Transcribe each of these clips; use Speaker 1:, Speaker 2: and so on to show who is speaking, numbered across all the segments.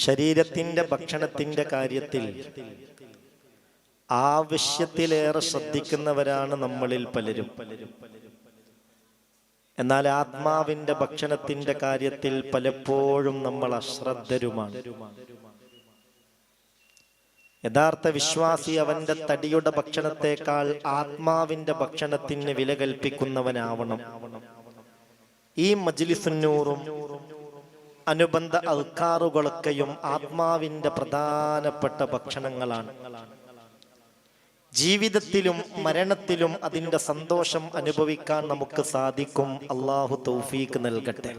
Speaker 1: ശരീരത്തിന്റെ ഭക്ഷണത്തിന്റെ കാര്യത്തിൽ ആവശ്യത്തിലേറെ ശ്രദ്ധിക്കുന്നവരാണ് നമ്മളിൽ പലരും. എന്നാൽ ആത്മാവിന്റെ ഭക്ഷണത്തിന്റെ കാര്യത്തിൽ പലപ്പോഴും നമ്മൾ അശ്രദ്ധരുമാണ്. യഥാർത്ഥ വിശ്വാസി അവന്റെ തടിയുടെ ഭക്ഷണത്തെക്കാൾ ആത്മാവിന്റെ ഭക്ഷണത്തിന് വില കൽപ്പിക്കുന്നവനാവണം. ഈ മജ്ലിസുന്നൂറും അനുബന്ധ അദ്കാറുകളൊക്കെയും ആത്മാവിന്റെ പ്രധാനപ്പെട്ട ഭക്ഷണങ്ങളാണ്. ജീവിതത്തിലും മരണത്തിലും അതിന്റെ സന്തോഷം അനുഭവിക്കാൻ നമുക്ക് സാധിക്കും. അല്ലാഹു തൗഫീഖ് നൽകട്ടെ.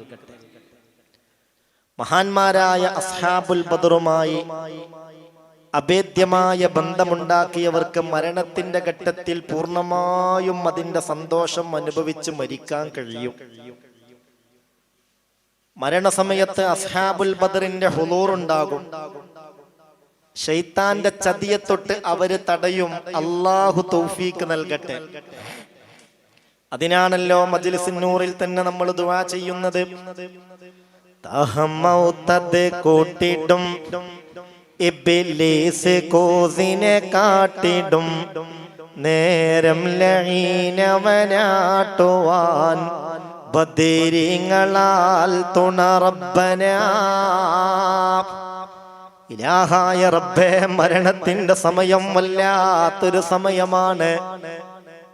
Speaker 1: മഹാന്മാരായ അസ്ഹാബുൽ ബദറുമായി അഭേദ്യമായ ബന്ധമുണ്ടാക്കിയവർക്ക് മരണത്തിന്റെ ഘട്ടത്തിൽ പൂർണ്ണമായും അതിന്റെ സന്തോഷം അനുഭവിച്ച് മരിക്കാൻ കഴിയും. മരണസമയത്ത് അസ്ഹാബുൽ ബദറിന്റെ ഹുളൂർ ഉണ്ടാകും. ശൈത്താന്റെ ചതിയെ തൊട്ട് അവര് തടയും. അല്ലാഹു തൗഫീഖ് നൽകട്ടെ. അതിനാണല്ലോ മജ്ലിസുന്നൂറിൽ തന്നെ നമ്മൾ ദുആ ചെയ്യുന്നത്. തഹമൗതദ് കൂട്ടിടും ഇബ്ലീസ് കോസിനെ കാട്ടിടും നേരം ലഈനവനാട്ടുവാൻ ബദരീങ്ങളാൽ തുണ റബ്ബനാ. ഇലാഹായ റബ്ബേ, മരണത്തിന്റെ സമയം വല്ലാത്തൊരു സമയമാണ്.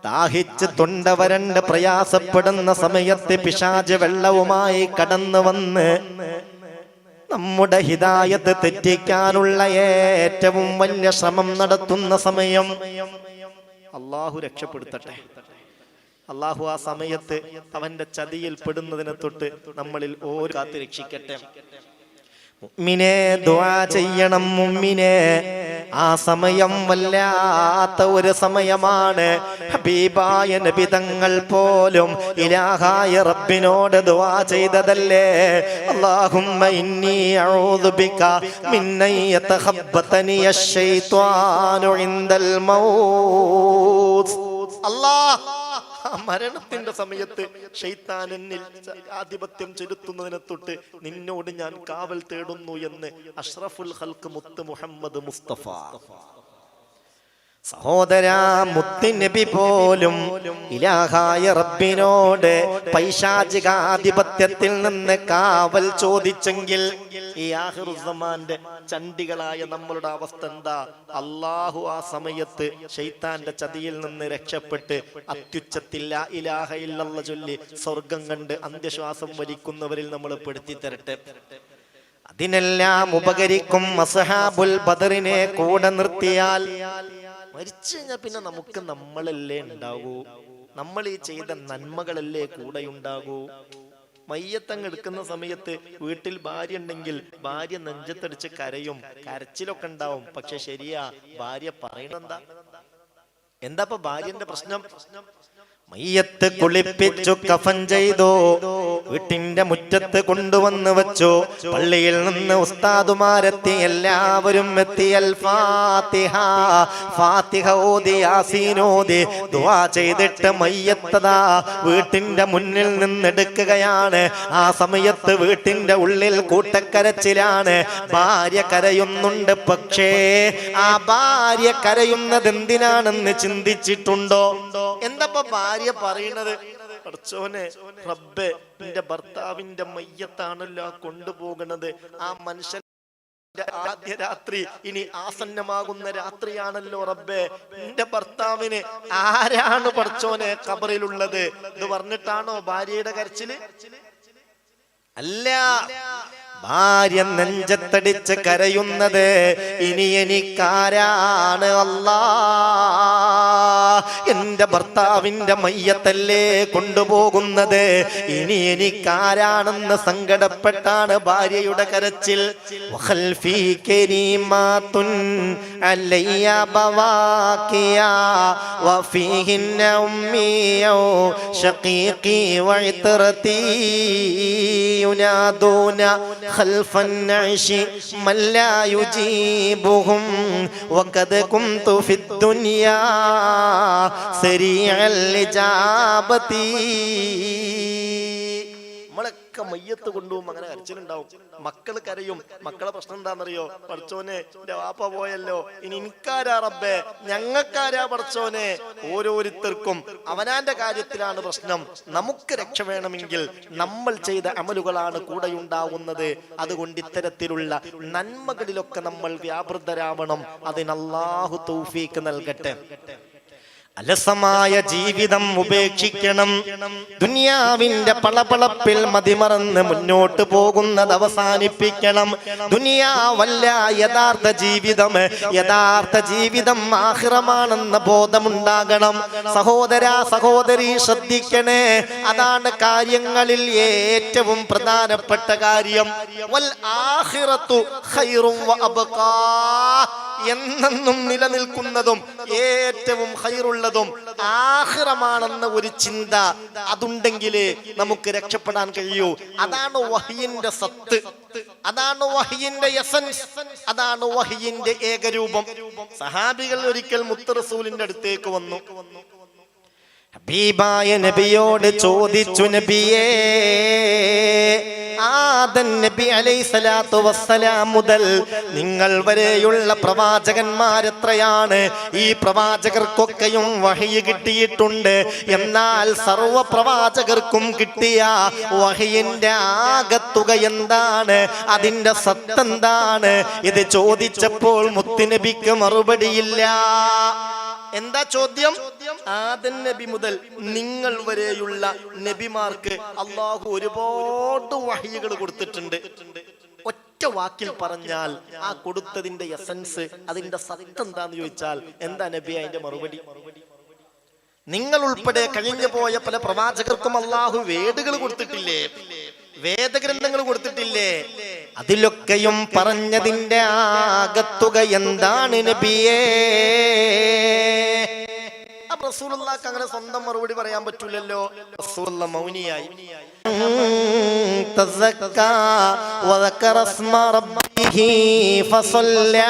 Speaker 1: ദാഹിച്ച് തൊണ്ട വരണ്ട് പ്രയാസപ്പെടുന്ന സമയത്ത് പിശാച് വെള്ളവുമായി കടന്നു വന്ന് നമ്മുടെ ഹിദായത്ത് തെറ്റിക്കാനുള്ള ഏറ്റവും വലിയ ശ്രമം നടത്തുന്ന സമയം. അള്ളാഹു രക്ഷപ്പെടുത്തട്ടെ. അള്ളാഹു ആ സമയത്ത് അവന്റെ ചതിയിൽ പെടുന്നതിനെ തൊട്ട് നമ്മളിൽ ഓരോ കാത്ത് രക്ഷിക്കട്ടെ. മുഅ്മിനെ ദുആ ചെയ്യണം. മുഅ്മിനെ, ആ സമയം വല്ലാത്ത ഒരു സമയമാണ്. ഹബീബായ നബി തങ്ങൾ പോലും ഇലാഹായ റബ്ബിനോട് ദുആ ചെയ്തതല്ലേ, അല്ലാഹുമ്മ ഇന്നി അഊദു ബിക മിൻ അൻ യതഖബ്ബതനി അശ്ശൈത്വാനു ഇൻദൽ മൗത്ത്. അല്ലാഹ്, മരണത്തിന്റെ സമയത്ത് ശൈത്താൻ എന്നിൽ ആധിപത്യം ചെലുത്തുന്നതിനെ തൊട്ട് നിന്നോട് ഞാൻ കാവൽ തേടുന്നു എന്ന് അഷ്റഫുൽ ഖൽഖ് മുത്ത് മുഹമ്മദ് മുസ്തഫ. സഹോദരാ, മുത്തുനബി പോലും ഇലാഹായ റബ്ബിനോട് പൈശാചികാധിപത്യത്തിൽ നിന്ന് കാവൽ ചോദിച്ചെങ്കിൽ ഈ ആഖിറുസ്സമാന്റെ ചണ്ടികളായ നമ്മളുടെ അവസ്ഥ എന്താ? അല്ലാഹു ആ സമയത്ത് ശൈത്താന്റെ ചതിയിൽ നിന്ന് രക്ഷപ്പെട്ട് അത്യുച്ചത്തിൽ ലാ ഇലാഹ ഇല്ലല്ലാഹ് ചൊല്ലി സ്വർഗം കണ്ട് അന്ത്യശ്വാസം വലിക്കുന്നവരിൽ നമ്മൾ പെടുത്തി തരട്ടെ. അതിനെല്ലാം ഉപകരിക്കും അസ്ഹാബുൽ ബദറിനെ കൂടെ നിർത്തിയാൽ. മരിച്ചു കഴിഞ്ഞാൽ പിന്നെ നമുക്ക് നമ്മളല്ലേ ഉണ്ടാകൂ, നമ്മൾ ഈ ചെയ്ത നന്മകളല്ലേ കൂടെ ഉണ്ടാകൂ. മയ്യത്തങ്ങ് എടുക്കുന്ന സമയത്ത് വീട്ടിൽ ഭാര്യ ഉണ്ടെങ്കിൽ ഭാര്യ നെഞ്ചത്തടിച്ച് കരയും, കരച്ചിലൊക്കെ ഉണ്ടാവും. പക്ഷെ ശരിയാ, ഭാര്യ പറയണെന്താ? എന്താ ഇപ്പൊ ഭാര്യന്റെ പ്രശ്നം? മയ്യത്ത് കുളിപ്പിച്ചു, കഫൻ ചെയ്തു, വീട്ടിന്റെ മുറ്റത്ത് കൊണ്ടുവന്ന് വെച്ചു. പള്ളിയിൽ നിന്ന് ഉസ്താദുമാരെത്തി, എല്ലാവരും എത്തി. അൽ ഫാത്തിഹ, ഫാത്തിഹ ഓതി, യാസീൻ ഓതി, ദുആ ചെയ്തിട്ട് മയ്യത്തതാ വീട്ടിന്റെ മുന്നിൽ നിന്നെടുക്കുകയാണ്. ആ സമയത്ത് വീട്ടിന്റെ ഉള്ളിൽ കൂട്ടക്കരച്ചിലാണ്. ഭാര്യ കരയുന്നുണ്ട്. പക്ഷേ ആ ഭാര്യ കരയുന്നത് എന്തിനാണെന്ന് ചിന്തിച്ചിട്ടുണ്ടോ? എന്താ ഭാര്യ പറയുന്നത്? പഠിച്ചോനെ റബ്ബേ, എന്റെ ഭർത്താവിന്റെ മയ്യത്താണല്ലോ കൊണ്ടുപോകുന്നത്. ആ മനുഷ്യൻ ആദ്യ രാത്രി ഇനി ആസന്നമാകുന്ന രാത്രിയാണല്ലോ റബ്ബേ. എന്റെ ഭർത്താവിന് ആരാണ് പഠിച്ചോനെ ഖബറിലുള്ളത്? ഇത് പറഞ്ഞിട്ടാണോ ഭാര്യയുടെ കരച്ചില്? അല്ല, ഭാര്യ നെഞ്ചത്തടിച്ച് കരയുന്നത് ഇനി എനിക്കാരാണ് അല്ലാ, എന്റെ ഭർത്താവിന്റെ മയ്യത്തല്ലേ കൊണ്ടുപോകുന്നത്, ഇനി എനിക്കാരാണെന്ന് സങ്കടപ്പെട്ടാണ് ഭാര്യയുടെ കരച്ചിൽ. വഖൽഫി കരീമാതുൻ അലയ്യ ബവാകിയ വഫീഹിന്ന ഉമ്മിയോ ശഖീഖി വഇത്രതി യുനാദൂന خلف النعش من لا يجيبهم وقد كنت في الدنيا سريع الإجابة. മയ്യത്ത് കൊണ്ടുപോകും, അങ്ങനെ കരച്ചിലുണ്ടാവും. മക്കൾ കരയും. മക്കളെ പ്രശ്നം എന്താണെന്നറിയോ? പഠിച്ചോനെ എന്റെ വാപ്പ പോയല്ലോ, ഇനി എനിക്കാരാ റബ്ബേ, ഞങ്ങൾക്കാരാ പഠിച്ചോനെ. ഓരോരുത്തർക്കും അവനാന്റെ കാര്യത്തിലാണ് പ്രശ്നം. നമുക്ക് രക്ഷ വേണമെങ്കിൽ നമ്മൾ ചെയ്ത അമലുകളാണ് കൂടെയുണ്ടാവുന്നത്. അതുകൊണ്ട് ഇത്തരത്തിലുള്ള നന്മകളിലൊക്കെ നമ്മൾ വ്യാപൃതരാവണം. അതിന് അല്ലാഹു തൗഫീക്ക് നൽകട്ടെ. അലസമായ ജീവിതം ഉപേക്ഷിക്കണം. ദുനിയാവിന്റെ പളപളപ്പിൽ മതിമറന്ന് മുന്നോട്ട് പോകുന്നത് അവസാനിപ്പിക്കണം. ദുനിയാവല്ല യഥാർത്ഥ ജീവിതം. യഥാർത്ഥ ജീവിതം ആഖിറമാണെന്ന ബോധമുണ്ടാകണം. സഹോദര സഹോദരി ശ്രദ്ധിക്കണേ. അതാണ് കാര്യങ്ങളിൽ ഏറ്റവും പ്രധാനപ്പെട്ട കാര്യം. വൽ ആഖിറത്തു ഖൈറും വഅബ്ഖാ, എന്നെന്നും നിലനിൽക്കുന്നതും ഏറ്റവും ഖൈറുള്ളതും ആഖിറമാണെന്ന ഒരു ചിന്ത അതുണ്ടെങ്കിലേ നമുക്ക് രക്ഷപ്പെടാൻ കഴിയൂ. അതാണ് വഹയിന്റെ സത്ത്, അതാണ് വഹയിന്റെ എസൻസ്, അതാണ് വഹയിന്റെ ഏകരൂപം. സഹാബികൾ ഒരിക്കൽ മുത്ത് റസൂലിന്റെ അടുത്തേക്ക് വന്നു. ഹബീബായ നബിയോട് ചോദിച്ചു, നബിയേ, ആദം നബി അലൈഹിസ്സലാത്തു വസ്സലാം മുതൽ നിങ്ങൾ വരെയുള്ള പ്രവാചകന്മാരെത്രയാണ്? ഈ പ്രവാചകർക്കൊക്കെയും വഹയി കിട്ടിയിട്ടുണ്ട്. എന്നാൽ സർവ പ്രവാചകർക്കും കിട്ടിയ വഹയിന്റെ ആകത്തുക എന്താണ്? അതിന്റെ സത്തെന്താണ്? ഇത് ചോദിച്ചപ്പോൾ മുത്തുനബിക്ക് മറുപടിയില്ല. എന്താ ചോദ്യം? ആദം നബി മുതൽ നിങ്ങൾ വരെയുള്ള നബിമാർക്ക് അള്ളാഹു ഒരുപാട് വഹയികൾ കൊടുത്തിട്ടുണ്ട്. ഒറ്റ വാക്കിൽ പറഞ്ഞാൽ ആ കൊടുത്തതിന്റെ എസൻസ്, അതിന്റെ സത്ത് എന്താന്ന് ചോദിച്ചാൽ എന്താ നബി അതിന്റെ മറുപടി? നിങ്ങൾ ഉൾപ്പെടെ കഴിഞ്ഞു പോയ പല പ്രവാചകർക്കും അള്ളാഹു വേദകൾ കൊടുത്തിട്ടില്ലേ? വേദഗ്രന്ഥങ്ങൾ കൊടുത്തിട്ടില്ലേ? അതിലൊക്കെയും പറഞ്ഞതിന്റെ ആകത്തുക എന്താണ് നബിയേ? റസൂലുള്ളാഹിക്ക് അങ്ങനെ സ്വന്തം മറുപടി പറയാൻ പറ്റൂലല്ലോ. റസൂലുള്ള മൗനിയായി. തസക്ക വദക്കറ സ്മ റബ്ബിഹി ഫസല്ലാ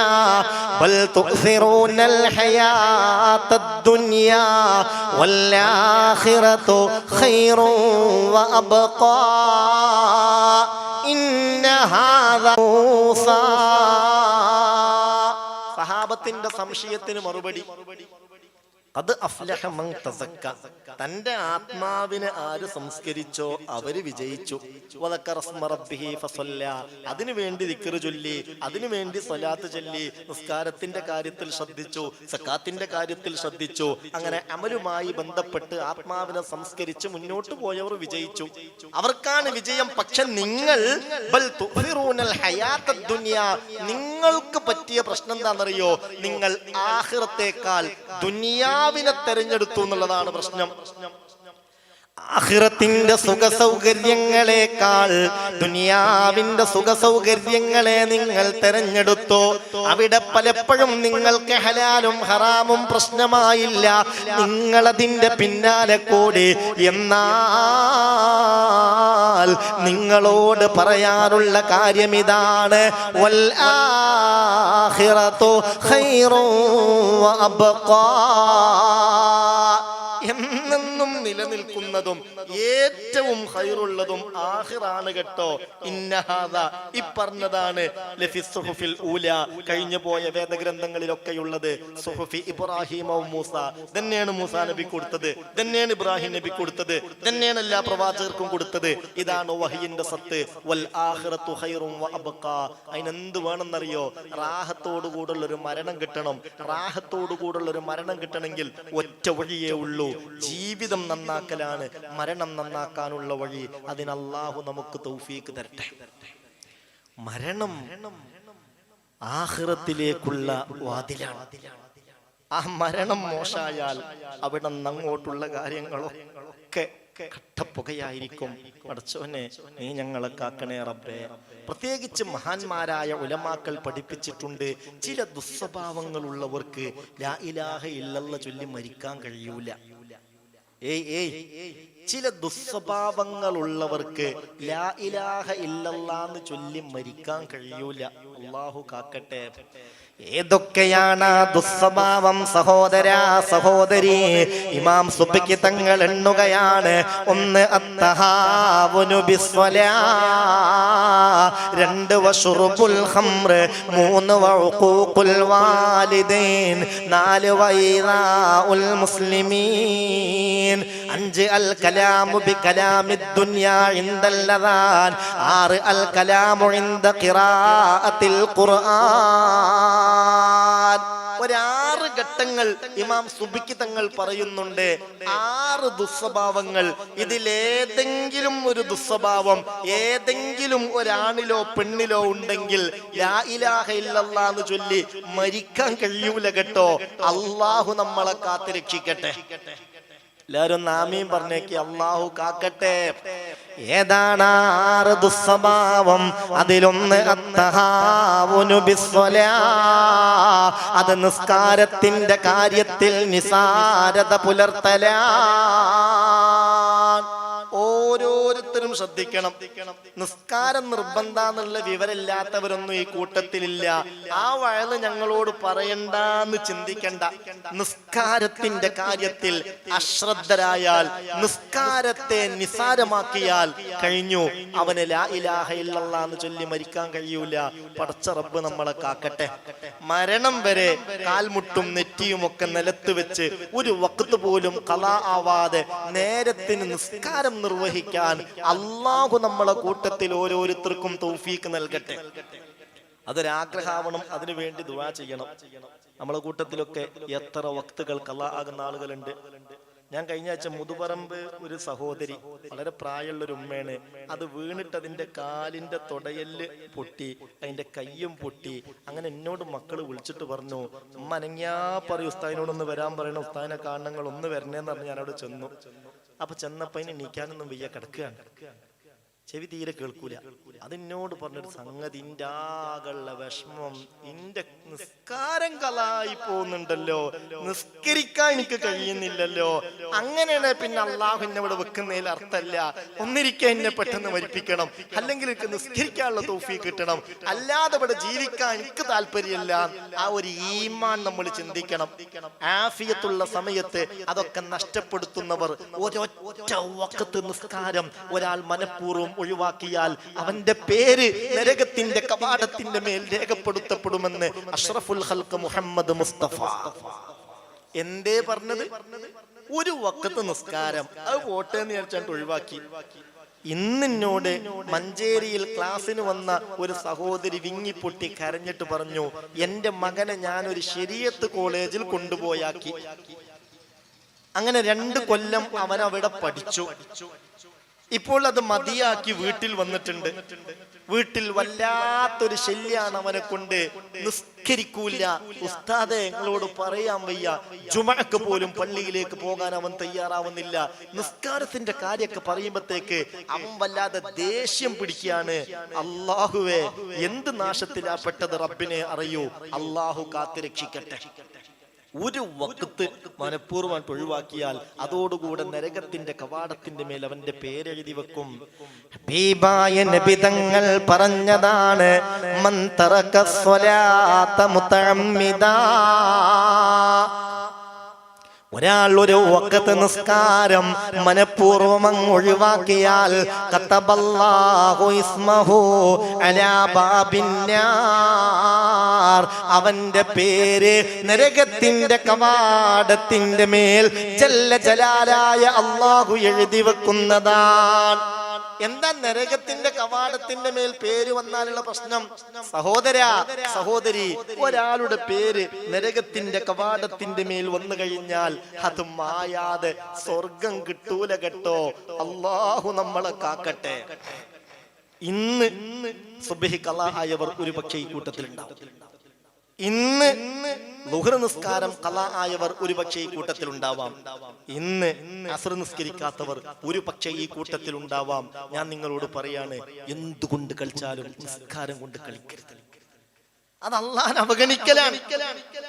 Speaker 1: ബൽ തുഅ്സിറൂനൽ ഹയാത്തദ് ദുനിയാ വൽ ആഖിറതു ഖൈറുൻ വഅബ്ഖാ ഇന്ന ഹാദാ മൂസാ. സഹാബത്തിന്റെ സംശയത്തിന് മറുപടി, അത് അഫ്ലഹ മൻ തസക്ക, തന്റെ ആത്മാവിനെ ആര് സംസ്കരിച്ചോ അവര് വിജയിച്ചു. വദക്കറ സ്മ റബ്ബിഹി ഫസല്ലാ, അതിനു വേണ്ടി ദിക്ർ ചൊല്ലി, അതിനു വേണ്ടി സ്വലാത്ത് ചൊല്ലി, നിസ്കാരത്തിന്റെ കാര്യത്തിൽ ശ്രദ്ധിച്ചു, സക്കാത്തിന്റെ കാര്യത്തിൽ ശ്രദ്ധിച്ചു. അങ്ങനെ അമലുമായി ബന്ധപ്പെട്ട് ആത്മാവിനെ സംസ്കരിച്ച് മുന്നോട്ട് പോയവർ വിജയിച്ചു. അവർക്കാണ് വിജയം. പക്ഷെ നിങ്ങൾ ബൽ തുഅ്സിറൂനൽ ഹയാത്തദ് ദുനിയാ, നിങ്ങൾക്ക് പറ്റിയ പ്രശ്നം എന്താണെന്നറിയോ? നിങ്ങൾ ആഖിറത്തേക്കാൾ ദുനിയാവിനെ തെരഞ്ഞെടുത്തു എന്നുള്ളതാണ് പ്രശ്നം. ആഖിറത്തിന്റെ സുഖ സൗകര്യങ്ങളെക്കാൾ ദുനിയാവിന്റെ സുഖ സൗകര്യങ്ങളെ നിങ്ങൾ തെരഞ്ഞെടുത്തു. അവിടെ പലപ്പോഴും നിങ്ങൾക്ക് ഹലാലും ഹറാമും പ്രശ്നമായില്ല, നിങ്ങളതിന്റെ പിന്നാലെ കൂടി. എന്നാൽ നിങ്ങളോട് പറയാനുള്ള കാര്യം ഇതാണ്, വൽ ആഖിറതു ഖൈറുൻ വഅബ്ഖാ, എന്നെന്നും നിലനിൽക്കുന്നതും ഏറ്റവും ഖൈറുള്ളതും ആഖിറാണ് കേട്ടോ. ഇന്നഹാദാ, ഈ പറഞ്ഞതാണ് ലഫി സുഹുഫിൽ ഊല, കഴിഞ്ഞു പോയ വേദഗ്രന്ഥങ്ങളിലൊക്കെയുള്ളത്. സുഹുഫി ഇബ്രാഹിം മൂസ, തന്നെയാണ് മൂസാ നബി കൊടുത്തത്, തന്നെയാണ് ഇബ്രാഹിം നബി കൊടുത്തത്, തന്നെയാണ് എല്ലാ പ്രവാചകർക്കും കൊടുത്തത്. ഇതാണ് വഹയിന്റെ സത്ത്. വൽ ആഖിറതു ഖൈറുൻ വഅബ്ഖാ. അതിനെന്ത് വേണമെന്നറിയോ? റാഹത്തോടുകൂടുള്ള ഒരു മരണം കിട്ടണം. റാഹത്തോടുകൂടുള്ള ഒരു മരണം കിട്ടണമെങ്കിൽ ഒറ്റ വഴിയേ ഉള്ളൂ, ജീവിതം നന്നാക്കലാണ് മരണം നന്നാക്കാനുള്ള വഴി. അതിന് അല്ലാഹു നമുക്ക് തൗഫീക്ക് തരട്ടെ. മരണം ആഖിറത്തിലേക്കുള്ള വാതിലാണ്. ആ മരണം മോശായാൽ അവിടെ അങ്ങോട്ടുള്ള കാര്യങ്ങളൊക്കെ കട്ടപ്പുകയായിരിക്കും. പടച്ചോനെ, നീ ഞങ്ങളെ കാക്കണേ റബ്ബേ. പ്രത്യേകിച്ച് മഹാന്മാരായ ഉലമാക്കൾ പഠിപ്പിച്ചിട്ടുണ്ട്, ചില ദുസ്വഭാവങ്ങളുള്ളവർക്ക് ലാ ഇലാഹ ഇല്ലല്ലാഹ് ചൊല്ലി മരിക്കാൻ കഴിയൂല. ചില ദുസ്വഭാവങ്ങളുള്ളവർക്ക് ലാ ഇലാഹ ഇല്ലല്ലാഹ് ചൊല്ലി മരിക്കാൻ കഴിയൂല. അല്ലാഹു കാക്കട്ടെ. ഏതൊക്കെയാണ് ദുസ്വഭാവം സഹോദരാ സഹോദരി? ഇമാം സുബ്കി തങ്ങൾ എണ്ണുകയാണ്. 1 അത്തഹാവുനു ബിസ്വലാ, 2 വശുറുബുൽ ഖംർ, 3 വഉഖൂഖുൽ വാലിദൈൻ, 4 വഇദാഉൽ മുസ്ലിമീൻ, 5 അൽ കലാമു ബികലാമിദ് ദുനിയാ ഇൻദൽ ലദാൻ, 6 അൽ കലാമു ഇൻദ ഖിറാഅത്തിൽ ഖുർആൻ. ഒരു 6 ഘട്ടങ്ങൾ ഇമാം സുബ്കി തങ്ങൾ പറയുന്നുണ്ട്. 6 ദുസ്വഭാവങ്ങൾ. ഇതിലേതെങ്കിലും ഒരു ദുസ്വഭാവം ഏതെങ്കിലും ഒരാണിലോ പെണ്ണിലോ ഉണ്ടെങ്കിൽ ലാ ഇലാഹ ഇല്ലല്ലാഹ് എന്ന് ചൊല്ലി മരിക്കാൻ കഴിയൂല കേട്ടോ. അല്ലാഹു നമ്മളെ കാത്തുരക്ഷിക്കട്ടെ. എല്ലാവരും ആമീൻ പറഞ്ഞേക്ക്. അല്ലാഹു കാക്കട്ടെ. ഏതാണ് 6 ദുസ്വഭാവം? അതിലൊന്ന് അത്തഹാവുനു ബിസ്വലാ, അത് നിസ്കാരത്തിന്റെ കാര്യത്തിൽ നിസാരത പുലർത്തലാ. ഓരോരുത്തരും ശ്രദ്ധിക്കണം. നിസ്കാരം നിർബന്ധാന്നുള്ള വിവരമില്ലാത്തവരൊന്നും ഈ കൂട്ടത്തിലില്ല. ആ വഴല് ഞങ്ങളോട് പറയണ്ടെന്ന് ചിന്തിക്കണ്ട. നിസ്കാരത്തിന്റെ കാര്യത്തിൽ അശ്രദ്ധരായാൽ, നിസ്കാരത്തെ നിസാരമാക്കിയാൽ കഴിഞ്ഞു. അവന് ലാ ഇലാഹ ഇല്ലല്ലാഹ് എന്ന് ചൊല്ലി മരിക്കാൻ കഴിയൂല. പടച്ച റബ്ബ് നമ്മളെ കാക്കട്ടെ. മരണം വരെ കാൽമുട്ടും നെറ്റിയും ഒക്കെ നിലത്ത് വെച്ച് ഒരു വഖ്ത് പോലും ഖളാ ആവാതെ നേരത്തിന് നിസ്കാരം നിർവഹിക്കാൻ അല്ലാഹു നമ്മളെ കൂട്ടത്തിൽ ഓരോരുത്തർക്കും തൗഫീഖ് നൽകട്ടെ. അതൊരാഗ്രഹമാവണം. അതിനു വേണ്ടി ദുആ ചെയ്യണം. നമ്മളെ കൂട്ടത്തിലൊക്കെ എത്ര വക്തുകൾ ഖളാ ആകുന്ന ആളുകളുണ്ട്. ഞാൻ കഴിഞ്ഞ ആഴ്ച മുതുപറമ്പ് ഒരു സഹോദരി, വളരെ പ്രായമുള്ളൊരു ഉമ്മയാണ്. അത് വീണിട്ട് അതിന്റെ കാലിന്റെ തൊടയല് പൊട്ടി, അതിന്റെ കയ്യും പൊട്ടി. അങ്ങനെ എന്നോട് മക്കള് വിളിച്ചിട്ട് പറഞ്ഞു, ഉമ്മ അനങ്ങിയാ പറയും ഉസ്താദിനോടൊന്ന് വരാൻ പറയണം, ഉസ്താദിനെ കാണങ്ങൾ ഒന്ന് വരണേന്ന് പറഞ്ഞ് ഞാനവിടെ ചെന്നു. അപ്പൊ ചെന്നപ്പോ അതിന് എണീക്കാനൊന്നും വയ്യ, കിടക്കുകയാണ്. ചെവി തീരെ കേൾക്കൂല. അതിനോട് പറഞ്ഞൊരു സംഗതി, ഇന്റെ ആകെയുള്ള വിഷമം, ഇന്റെ നിസ്കാരം കളായി പോകുന്നുണ്ടല്ലോ, നിസ്കരിക്കാൻ എനിക്ക് കഴിയുന്നില്ലല്ലോ. അങ്ങനെയാണ് പിന്നെ അള്ളാഹു എന്നെ ഇവിടെ വെക്കുന്നതിൽ അർത്ഥമല്ല. ഒന്നിരിക്കാൻ എന്നെ പെട്ടെന്ന് മരിപ്പിക്കണം, അല്ലെങ്കിൽ എനിക്ക് നിസ്കരിക്കാനുള്ള തൗഫീഖ് കിട്ടണം, അല്ലാതെ ഇവിടെ ജീവിക്കാൻ എനിക്ക് താല്പര്യമില്ല. ആ ഒരു ഈമാൻ നമ്മൾ ചിന്തിക്കണം. ആഫിയത്തുള്ള സമയത്ത് അതൊക്കെ നഷ്ടപ്പെടുത്തുന്നവർ, ഒരൊറ്റ വഖ്ത് നിസ്കാരം ഒരാൾ മനഃപൂർവ്വം ഒഴിവാക്കിയാൽ അവന്റെ പേര് നരകത്തിന്റെ കവാടത്തിന്റെ മേൽ രേഖപ്പെടുത്തപ്പെടുമെന്ന് അഷ്റഫുൽ ഖൽഖ് മുഹമ്മദ് മുസ്തഫ. എന്തേ പറഞ്ഞത്? ഒരു വഖ്ത് നിസ്കാരം അത് പോട്ടെന്ന് വിചാരിച്ചാണ്ട് ഒഴിവാക്കി. ഇന്നിന്നോട് മഞ്ചേരിയിൽ ക്ലാസ്സിന് വന്ന ഒരു സഹോദരി വിങ്ങിപ്പൊട്ടി കരഞ്ഞിട്ട് പറഞ്ഞു, എന്റെ മകനെ ഞാനൊരു ശരീഅത്ത് കോളേജിൽ കൊണ്ടുപോയാക്കി. അങ്ങനെ 2 കൊല്ലം അവൻ അവിടെ പഠിച്ചു. ഇപ്പോൾ അത് മതിയാക്കി വീട്ടിൽ വന്നിട്ടുണ്ട്. വീട്ടിൽ വല്ലാത്തൊരു ശല്യാണ് അവനെ കൊണ്ട്. നിസ്കരിക്കൂല. ഉസ്താദെ നിങ്ങളോട് പറയാൻ വയ്യ, ജുമഅക്ക് പോലും പള്ളിയിലേക്ക് പോകാൻ അവൻ തയ്യാറാവുന്നില്ല. നിസ്കാരത്തിന്റെ കാര്യമൊക്കെ പറയുമ്പോഴത്തേക്ക് അവൻ വല്ലാതെ ദേഷ്യം പിടിക്കുകയാണ്. അല്ലാഹുവേ, എന്ത് നാശത്തിലാ പെട്ടത് റബ്ബിനെ അറിയൂ. അല്ലാഹു കാത്തുരക്ഷിക്കട്ടെ. ഒരു വഖ്ത് മനഃപൂർവ്വമായിട്ട് ഒഴിവാക്കിയാൽ അതോടുകൂടെ നരകത്തിന്റെ കവാടത്തിന്റെ മേൽ അവന്റെ പേരെഴുതി വെക്കും. ഹബീബായ നബി തങ്ങൾ പറഞ്ഞതാണ്, മൻ തറക സ്വലാത മുതഅമ്മിദാ, ഒരാൾ ഒരു വഖ്ത് നിസ്കാരം മനഃപൂർവ്വം അങ്ങ് ഒഴിവാക്കിയാൽ കതബല്ലാഹു ഇസ്മഹു അലാ ബാബിന്നാർ, അവന്റെ പേര് നരകത്തിന്റെ കവാടത്തിന്റെ മേൽ ജല്ല ജലാലായ അല്ലാഹു എഴുതി വെക്കുന്നതാണ്. എന്താ നരകത്തിന്റെ കവാടത്തിന്റെ മേൽ പേര് വന്നാലുള്ള പ്രശ്നം? സഹോദരാ സഹോദരി, ഒരാളുടെ പേര് നരകത്തിന്റെ കവാടത്തിന്റെ മേൽ വന്നു കഴിഞ്ഞാൽ അത് മായാതെ സ്വർഗം കിട്ടൂല കേട്ടോ. അല്ലാഹു നമ്മളെ കാക്കട്ടെ. ഇന്ന് സുബ്ഹി ഖളാ ആയവർ ഒരു പക്ഷേ ഈ കൂട്ടത്തിലുണ്ടാവും. ഇന്ന് ളുഹ്ർ നിസ്കാരം ഖളാ ആയവർ ഒരു പക്ഷേ ഈ കൂട്ടത്തിൽ ഉണ്ടാവാം. ഇന്ന് അസ്ർ നിസ്കരിക്കാത്തവർ ഒരു പക്ഷേ ഈ കൂട്ടത്തിൽ ഉണ്ടാവാം. ഞാൻ നിങ്ങളോട് പറയാണ്, എന്തുകൊണ്ട് കളിച്ചാലും നിസ്കാരം കൊണ്ട് കളിക്കരുത്. അത് അള്ളാനെ അവഗണിക്കലാണ്,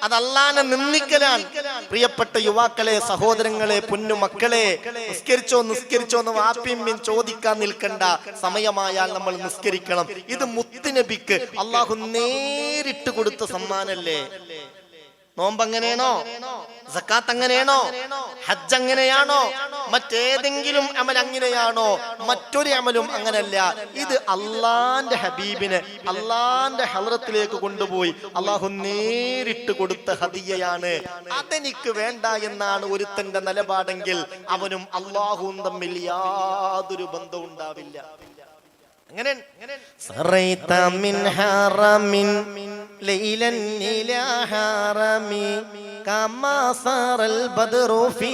Speaker 1: അത് അള്ളാനെ നിന്ദിക്കലാണ്. പ്രിയപ്പെട്ട യുവാക്കളെ, സഹോദരങ്ങളെ, പൊന്നുമക്കളെ, നിസ്കരിച്ചോ എന്ന് വാപ്പിയമ്മയും ചോദിക്കാൻ നിൽക്കണ്ട. സമയമായാൽ നമ്മൾ നിസ്കരിക്കണം. ഇത് മുത്തുനബിക്ക് അള്ളാഹു നേരിട്ട് കൊടുത്ത സമ്മാനല്ലേ. നോമ്പ് അങ്ങനെയാണോ? സക്കാത്ത് അങ്ങനെയാണോ? ഹജ്ജ് അങ്ങനെയാണോ? മറ്റേതെങ്കിലും അമൽ അങ്ങനെയാണോ? മറ്റൊരു അമലും അങ്ങനല്ല. ഇത് അള്ളാന്റെ ഹബീബിനെ അള്ളാന്റെ ഹളറത്തിലേക്ക് കൊണ്ടുപോയി അള്ളാഹു നേരിട്ട് കൊടുത്ത ഹദിയയാണ്. അതെനിക്ക് വേണ്ട എന്നാണ് ഒരുത്തന്റെ നിലപാടെങ്കിൽ അവനും അള്ളാഹുവും തമ്മിൽ യാതൊരു ബന്ധവും ഉണ്ടാവില്ല. സറൈത മിൻ ഹറമിൻ ലൈലൻ ഇലാ ഹറമി കമാ സറൽ ബദ്റു ഫീ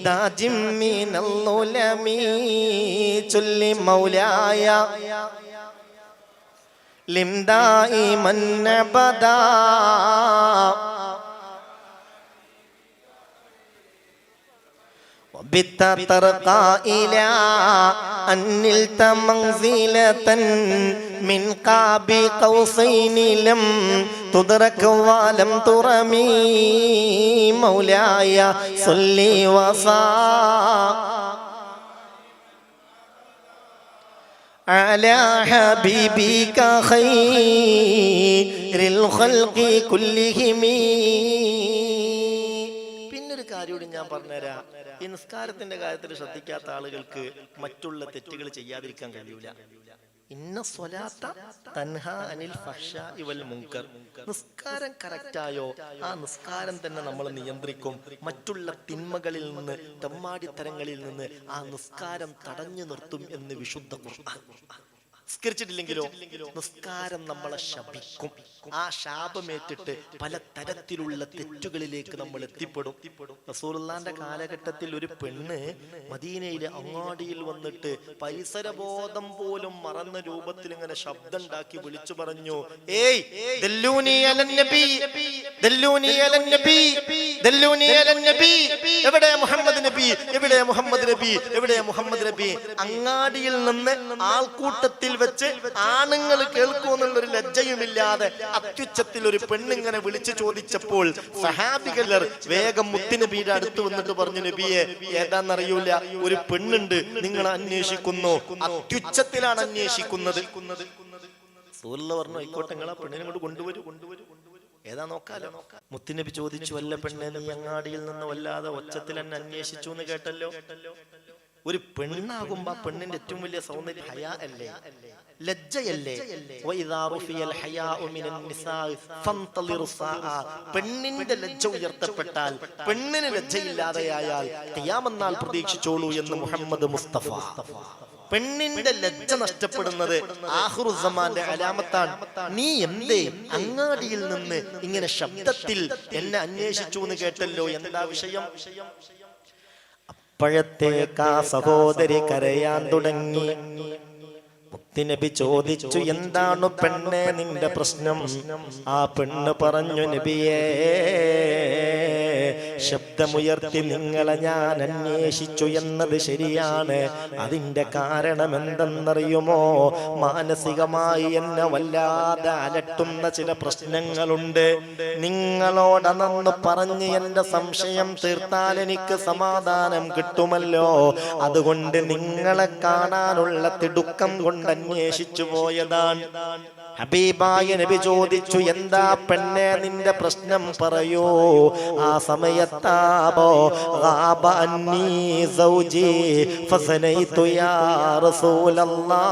Speaker 1: ദാജിം മിനൽ ഉലമി ചൊല്ലി മൗലായ ലിം ദായിമൻ അബദാ وبت ترقى إلى أن نلت منزلة من قاب قوسين لم تدرك ولم ترمي مولاي صلي وسلم على حبيبك خير الخلق كلهم. കാര്യോട് ഞാൻ പറഞ്ഞുതരാം. ഈ നിസ്കാരത്തിന്റെ കാര്യത്തിൽ ശ്രദ്ധിക്കാത്ത ആളുകൾക്ക് മറ്റുള്ള തെറ്റുകൾ ചെയ്യാതിരിക്കാൻ കഴിയൂല. ഇന്ന സ്വലാത്ത തൻഹാ അനിൽ ഫഹ്ശാഇ വൽ മുൻകർ. നിസ്കാരം കറക്റ്റായോ ആ നിസ്കാരം തന്നെ നമ്മൾ നിയന്ത്രിക്കും. മറ്റുള്ള തിന്മകളിൽ നിന്ന്, തെമ്മാടിത്തരങ്ങളിൽ നിന്ന് ആ നിസ്കാരം തടഞ്ഞു നിർത്തും എന്ന് വിശുദ്ധ ഖുർആൻ. നിസ്കരിച്ചിട്ടില്ലെങ്കിലോ നിസ്കാരം നമ്മളെ ശപിക്കും. ആ ശാപമേറ്റിട്ട് പല തരത്തിലുള്ള തെറ്റുകളിലേക്ക് നമ്മൾ എത്തിപ്പെടും. റസൂലുള്ളാന്റെ കാലഘട്ടത്തിൽ ഒരു പെണ്ണ് മദീനയിലെ അങ്ങാടിയിൽ വന്നിട്ട് പരിസരബോധം പോലും മറന്ന രൂപത്തിൽ ഇങ്ങനെ ശബ്ദം ഉണ്ടാക്കി വിളിച്ചു പറഞ്ഞു, ഏയ് ദല്ലൂനി അലൻ നബി, ദല്ലൂനി അലൻ നബി, ദല്ലൂനി അലൻ നബി. എവിടെ മുഹമ്മദ് നബി, എവിടെ മുഹമ്മദ് നബി, എവിടെ മുഹമ്മദ് നബി. അങ്ങാടിയിൽ നിന്ന് ആൾക്കൂട്ടത്തിൽ വെച്ച് ആണുങ്ങൾ കേൾക്കുമെന്നുള്ളൊരു ലജ്ജയുമില്ലാതെ അത്യുച്ചത്തിൽ ഒരു പെണ്ണിങ്ങനെ വിളിച്ചു ചോദിച്ചപ്പോൾ സഹാബികൾ വേഗം മുത്തുനബിയുടെ അടുത്ത് വന്നിട്ട് പറഞ്ഞു, നബിയെ ഏതാന്നറിയൂല, ഒരു പെണ്ണുണ്ട്, നിങ്ങൾ അന്വേഷിക്കുന്നു. അത്യുച്ചത്തിലാണ് അന്വേഷിക്കുന്നത്. പറഞ്ഞു, ആയിക്കോട്ടെ, നിങ്ങൾ ആ പെണ്ണിനെ കൊണ്ട് കൊണ്ടുവരൂ. ഏതാ നോക്കാലോ. മുത്തുനബി ചോദിച്ചു, അല്ല പെണ്ണെ, നീ അങ്ങാടിയിൽ നിന്ന് വല്ലാതെ ഒച്ചത്തിൽ എന്നെ അന്വേഷിച്ചു എന്ന് കേട്ടല്ലോ. ഒരു പെണ്ണാകുമ്പോ ആ പെണ്ണിന്റെ ഏറ്റവും വലിയ സൗന്ദര്യം ഹയാ അല്ലേ, ലജ്ജയല്ലേ. പെണ്ണിന്റെ ലജ്ജ ഉയർത്തപ്പെട്ടാൽ, പെണ്ണിന് ലജ്ജയില്ലാതെയായാൽ ഖിയാമത്ത് നാൾ പ്രതീക്ഷിച്ചോളൂ എന്ന് മുഹമ്മദ് മുസ്തഫ. പെണ്ണിന്റെ ലജ്ജ നഷ്ടപ്പെടുന്നത് ആഖിറുസ്സമാന്റെ അലാമത്താണ്. നീ എന്തേ അങ്ങാടിയിൽ നിന്ന് ഇങ്ങനെ ശബ്ദത്തിൽ എന്നെ അന്വേഷിച്ചു എന്ന് കേട്ടല്ലോ, എന്താ വിഷയം? അപ്പോഴത്തേക്കാ സഹോദരി കരയാൻ തുടങ്ങി. മുത്തുനബി ചോദിച്ചു, എന്താണ് പെണ്ണെ നിന്റെ പ്രശ്നം? ആ പെണ്ണ് പറഞ്ഞു, നബിയേ, ശബ്ദമുയർത്തി നിങ്ങളെ ഞാൻ അന്വേഷിച്ചു എന്നത് ശരിയാണ്. അതിന്റെ കാരണം എന്തെന്നറിയുമോ? മാനസികമായി എന്നെ വല്ലാതെ അലട്ടുന്ന ചില പ്രശ്നങ്ങളുണ്ട്. നിങ്ങളോടനന്ന് പറഞ്ഞ് എന്റെ സംശയം തീർത്താൽ എനിക്ക് സമാധാനം കിട്ടുമല്ലോ. അതുകൊണ്ട് നിങ്ങളെ കാണാനുള്ള തിടുക്കം കൊണ്ട് അന്വേഷിച്ചു പോയതാണ്. ഹബീബായ നബി ചോദിച്ചു, എന്താ പെണ്ണെ നിന്റെ പ്രശ്നം പറയൂ. ആ സമയത്താബോ ഗാബ അന്നീ സൗജി ഫസനൈതു യാ റസൂലല്ലാഹ്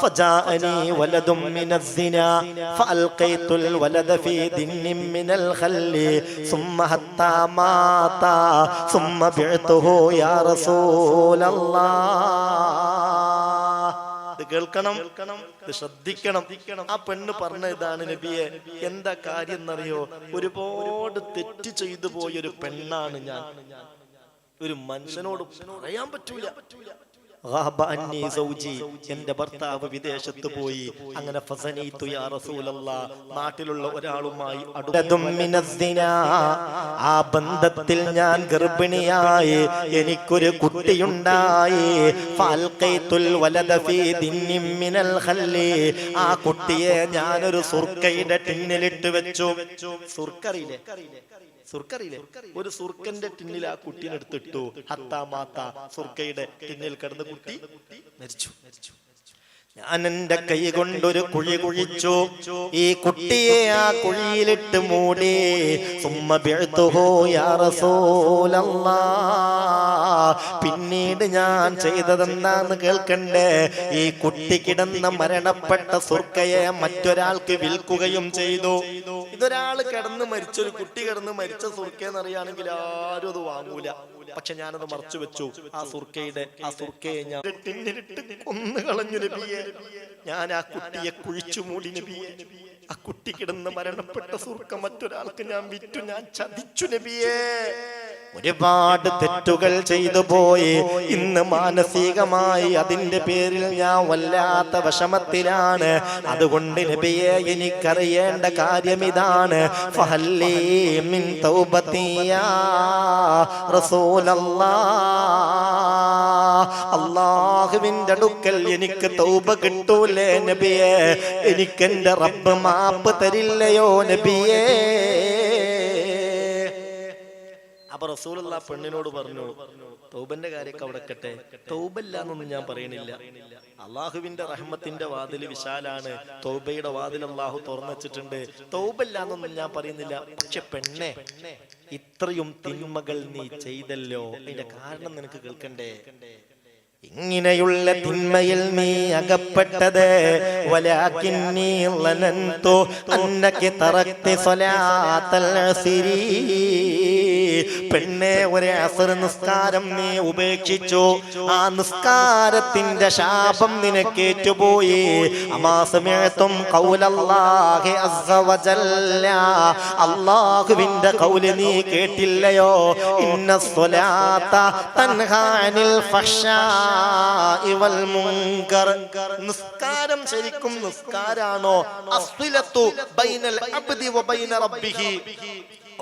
Speaker 1: فجاءني ولد من الزنا فألقيت الولد في دن من الخل ثم حتى مات ثم بعته يا رسول الله. കേൾക്കണം, ശ്രദ്ധിക്കണം. ആ പെണ്ണ് പറഞ്ഞ ഇതാണ്, നബിയെ എന്താ കാര്യം എന്നറിയോ? ഒരുപാട് തെറ്റ് ചെയ്തു പോയൊരു പെണ്ണാണ് ഞാൻ. ഒരു മനുഷ്യനോട് പറയാൻ പറ്റൂല. ഗാബ അന്നി സൗജി, എന്റെ ഭർത്താവ് വിദേശത്ത് പോയി. അങ്ങനെ ഫസനൈതു യാ റസൂലല്ലാഹ്, നാട്ടിലുള്ള ഒരാളുമായി ആ ബന്ധത്തിൽ ഞാൻ ഗർഭിണിയായി, എനിക്കൊരു കുട്ടിയുണ്ടായി. ഫൽഖൈതുൽ വലദ ഫീ ദിന്നിൻ മിനൽ ഖല്ലി, ആ കുട്ടിയെ ഞാനൊരു സുർക്കയുടെ ടിന്നിലിട്ട് വെച്ചു. സുർക്കറിയില്ലേ? സുർക്കറിയില്ലേ? ഒരു സുർക്കന്റെ ടിന്നിൽ ആ കുട്ടീനെ എടുത്തിട്ടു. ഹത്താ മാത്ത, സുർക്കയുടെ ടിന്നിൽ കിടന്ന് കുട്ടി മരിച്ചു. ഞാൻ എന്റെ കൈ കൊണ്ടൊരു കുഴി കുഴിച്ചു, ഈ കുട്ടിയെ ആ കുഴിയിലിട്ട് മൂടി. സുമ്മ ബിഅ്തുഹു യാ റസൂലല്ലാഹ്, പിന്നീട് ഞാൻ ചെയ്തതെന്താന്ന് കേൾക്കണ്ടേ? ഈ കുട്ടി കിടന്ന മരണപ്പെട്ട സുർക്കയെ മറ്റൊരാൾക്ക് വിൽക്കുകയും ചെയ്തു. ഇതൊരാൾ കിടന്ന് മരിച്ച, ഒരു കുട്ടി കിടന്ന് മരിച്ച സുർക്കയെന്നറിയാണെങ്കിൽ ആരും അത് വാങ്ങൂല. പക്ഷെ ഞാനത് മറച്ചു വെച്ചു. ആ സുർക്കയെ ഞാൻ ടിന്നിലിട്ട് കൊന്നു കളഞ്ഞു നബിയെ. ഞാൻ ആ കുട്ടിയെ കുഴിച്ചു മൂടി നബിയെ. ആ കുട്ടി കിടന്ന് മരണപ്പെട്ട സുർക്ക മറ്റൊരാൾക്ക് ഞാൻ വിറ്റു, ഞാൻ ചതിച്ചു നബിയെ. ഒരുപാട് തെറ്റുകൾ ചെയ്തു പോയി. ഇന്ന് മാനസികമായി അതിന്റെ പേരിൽ ഞാൻ വല്ലാത്ത വിഷമത്തിലാണ്. അതുകൊണ്ട് നബിയെ, എനിക്കറിയേണ്ട കാര്യം ഇതാണ്. ഫഹല്ലി മിൻ തൗബതി യാ റസൂലല്ലാഹ്, അല്ലാഹുവിന്റെ അടുക്കൽ എനിക്ക് തൗബ കിട്ടൂലേ നബിയെ? എനിക്കെന്റെ റബ്ബ് മാപ്പ് തരില്ലയോ നബിയേ? അപ്പൊ റസൂലുള്ളാഹി പെണ്ണിനോട് പറഞ്ഞു, തൗബന്റെ കാര്യമൊക്കെ അവിടെ കട്ടെ, തൗബല്ല എന്നൊന്നും ഞാൻ പറയണില്ല. അള്ളാഹുവിന്റെ റഹ്മത്തിന്റെ വാതിൽ വിശാലാണ്, തൗബയുടെ വാതിൽ അള്ളാഹു തുറന്നു വെച്ചിട്ടുണ്ട്. തൗബല്ല എന്നൊന്നും ഞാൻ പറയുന്നില്ല. പക്ഷെ പെണ്ണെ, ഇത്രയും തിന്മകൾ നീ ചെയ്തല്ലോ, അതിന്റെ കാരണം നിനക്ക് കേൾക്കണ്ടേ? ഇങ്ങനെയുള്ള തിന്മയിൽ നീ അകപ്പെട്ടത്, വലാകിന്നി ലനന്തു അന്നകി തറക്തി സ്വലാത്തൽ അസ്രി, പെണ്ണെ ഒരു അസ്ർ നിസ്കാരം നീ ഉപേക്ഷിച്ചു. ആ നിസ്കാരത്തിന്റെ ശാപം നിനക്കേറ്റുപോയി. അമാ സമഅതും ഖൗലല്ലാഹി അസ്സ വജല്ല, അല്ലാഹുവിന്റെ ഖൗല് നീ കേട്ടില്ലയോ? ഇന്നസ് സ്വലാത്ത തൻഹാ അനിൽ ഫഹ്ശാ ഇവൽ മുൻകർ. നിസ്കാരം ശരിക്കും നിസ്കാരാണോ? അസ്വിലത്തു ബൈനൽ അബ്ദി വ ബൈന റബ്ബിഹി,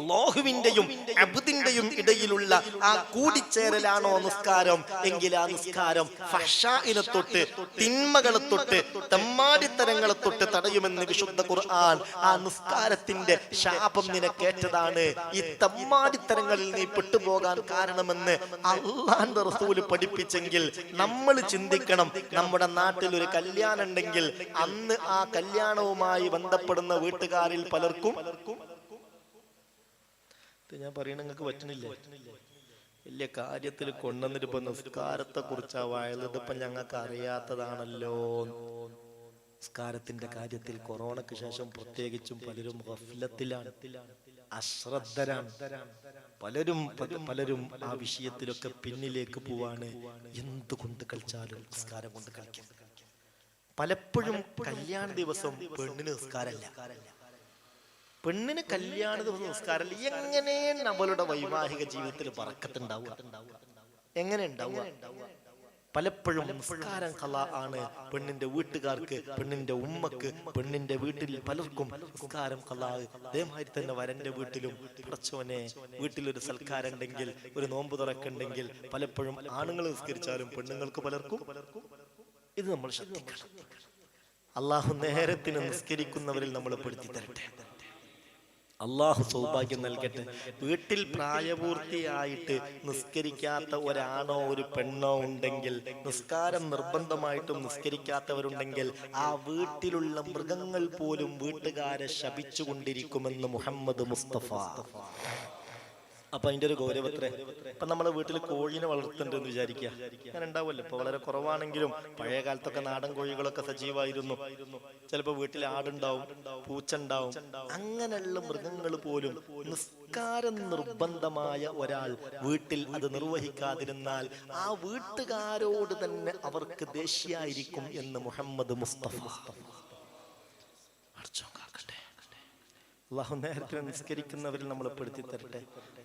Speaker 1: അല്ലാഹുവിന്റെയും അബ്ദിന്റെയും ഇടയിലുള്ള ആ കൂടിച്ചേരലാണോ നിസ്കാരം? എങ്കിൽ ആ നിസ്കാരം ഫഹ്ശാഇനെ തൊട്ട്, തിന്മകളെ തൊട്ട്, തെമ്മാടിത്തരങ്ങളെ തൊട്ട് തടയുമെന്ന് വിശുദ്ധ ഖുർആൻ. ആ നിസ്കാരത്തിന്റെ ശാപം നിനക്കേറ്റതാണ്. ഈ തെമ്മാടിത്തരങ്ങളിൽ നീ പെട്ടുപോകാൻ കാരണമെന്ന് അല്ലാഹുവിന്റെ റസൂല് പഠിപ്പിച്ചെങ്കിൽ നമ്മൾ ചിന്തിക്കണം. നമ്മുടെ നാട്ടിൽ ഒരു കല്യാണം ഉണ്ടെങ്കിൽ അന്ന് ആ കല്യാണവുമായി ബന്ധപ്പെടുന്ന വീട്ടുകാരിൽ പലർക്കും, ഞാൻ പറയണ നിങ്ങൾക്ക് പറ്റണില്ലേ? വലിയ കാര്യത്തിൽ കൊണ്ടുവന്നിട്ട് ഇപ്പൊ നിസ്കാരത്തെ കുറിച്ചാ വായത്. ഇപ്പൊ ഞങ്ങൾക്ക് അറിയാത്തതാണല്ലോ. നിസ്കാരത്തിന്റെ കാര്യത്തിൽ കൊറോണയ്ക്ക് ശേഷം പ്രത്യേകിച്ചും പലരും ഗഫ്ലത്തിലാണ്, അശ്രദ്ധരാണ്. പലരും ആ വിഷയത്തിലൊക്കെ പിന്നിലേക്ക് പോവാണ്. എന്തുകൊണ്ട് കളിച്ചാലും നിസ്കാരം കൊണ്ട് കളിക്കും. പലപ്പോഴും കല്യാണ ദിവസം പെണ്ണിന് നിസ്കാരമല്ല, പെണ്ണിന് കല്യാണ ദിവസം നിസ്കാരമല്ല. എങ്ങനെയാണ് അവളുടെ വൈവാഹിക ജീവിതത്തിൽ ബറക്കത്തുണ്ടാവുക? എങ്ങനെ ഉണ്ടാവുക? പലപ്പോഴും നിസ്കാരം ഖളാ ആണ്. പെണ്ണിന്റെ വീട്ടുകാർക്ക്, പെണ്ണിന്റെ ഉമ്മക്ക്, പെണ്ണിന്റെ വീട്ടിൽ പലർക്കും നിസ്കാരം ഖളാ. അതേമാതിരി തന്നെ വരന്റെ വീട്ടിലും. പടച്ചോനെ, വീട്ടിലൊരു സൽക്കാരം ഉണ്ടെങ്കിൽ, ഒരു നോമ്പ് തുറക്കുണ്ടെങ്കിൽ പലപ്പോഴും ആണുങ്ങൾ നിസ്കരിച്ചാലും പെണ്ണുങ്ങൾക്ക് പലർക്കും. ഇത് നമ്മൾ ശ്രദ്ധിക്കണം. അള്ളാഹു നേരത്തിന് നിസ്കരിക്കുന്നവരിൽ നമ്മൾ പെടുത്തി തരട്ടെ. അള്ളാഹു സൗഭാഗ്യം നൽകട്ടെ. വീട്ടിൽ പ്രായപൂർത്തിയായിട്ട് നിസ്കരിക്കാത്ത ഒരാണോ ഒരു പെണ്ണോ ഉണ്ടെങ്കിൽ, നിസ്കാരം നിർബന്ധമായിട്ടും നിസ്കരിക്കാത്തവരുണ്ടെങ്കിൽ, ആ വീട്ടിലുള്ള മൃഗങ്ങൾ പോലും വീട്ടുകാരെ ശപിച്ചുകൊണ്ടിരിക്കുമെന്ന് മുഹമ്മദ് മുസ്തഫ. അപ്പൊ അതിന്റെ ഒരു ഗൗരവത്രേ. ഇപ്പൊ നമ്മളെ വീട്ടിൽ കോഴിനെ വളർത്തുന്നുണ്ടെന്ന് വിചാരിക്കുക, അങ്ങനെ ഉണ്ടാവുമല്ലോ. ഇപ്പൊ വളരെ കുറവാണെങ്കിലും പഴയ കാലത്തൊക്കെ നാടൻ കോഴികളൊക്കെ സജീവമായിരുന്നു. ചിലപ്പോ വീട്ടിൽ ആടുണ്ടാവും, പൂച്ച ഉണ്ടാവും. അങ്ങനെയുള്ള മൃഗങ്ങൾ പോലും നിസ്കാരം നിർബന്ധമായ ഒരാൾ വീട്ടിൽ അത് നിർവഹിക്കാതിരുന്നാൽ ആ വീട്ടുകാരോട് തന്നെ അവർക്ക് ദേഷ്യായിരിക്കും എന്ന് മുഹമ്മദ് മുസ്തഫ. അള്ളാഹു നേരത്തെ നിസ്കരിക്കുന്നവരിൽ നമ്മൾ പെടുത്തി തരട്ടെ.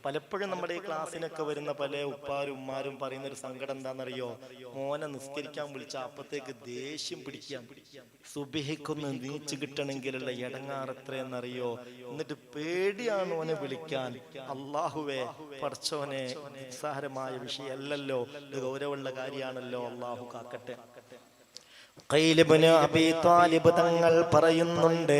Speaker 1: പലപ്പോഴും നമ്മുടെ ഈ ക്ലാസ്സിനൊക്കെ വരുന്ന പല ഉപ്പാരും ഉമ്മാരും പറയുന്ന ഒരു സങ്കടം എന്താണെന്നറിയോ? മോനെ നിസ്കരിക്കാൻ വിളിച്ച അപ്പത്തേക്ക് ദേഷ്യം പിടിക്കാൻ, സുബഹിക്കൊന്ന് നീച്ചു കിട്ടണമെങ്കിലുള്ള ഇടങ്ങാറ് എത്രയെന്നറിയോ? എന്നിട്ട് പേടിയാണ് ഓനെ വിളിക്കാൻ. അള്ളാഹുവേ പഠിച്ചോനെ, നിസ്സാരമായ വിഷയമല്ലല്ലോ, ഇത് ഗൗരവമുള്ള കാര്യമാണല്ലോ. അള്ളാഹു കാക്കട്ടെ. ഖൈൽ ഇബ്നു അബീ ത്വാലിബ് തങ്ങൾ പറയുന്നുണ്ട്,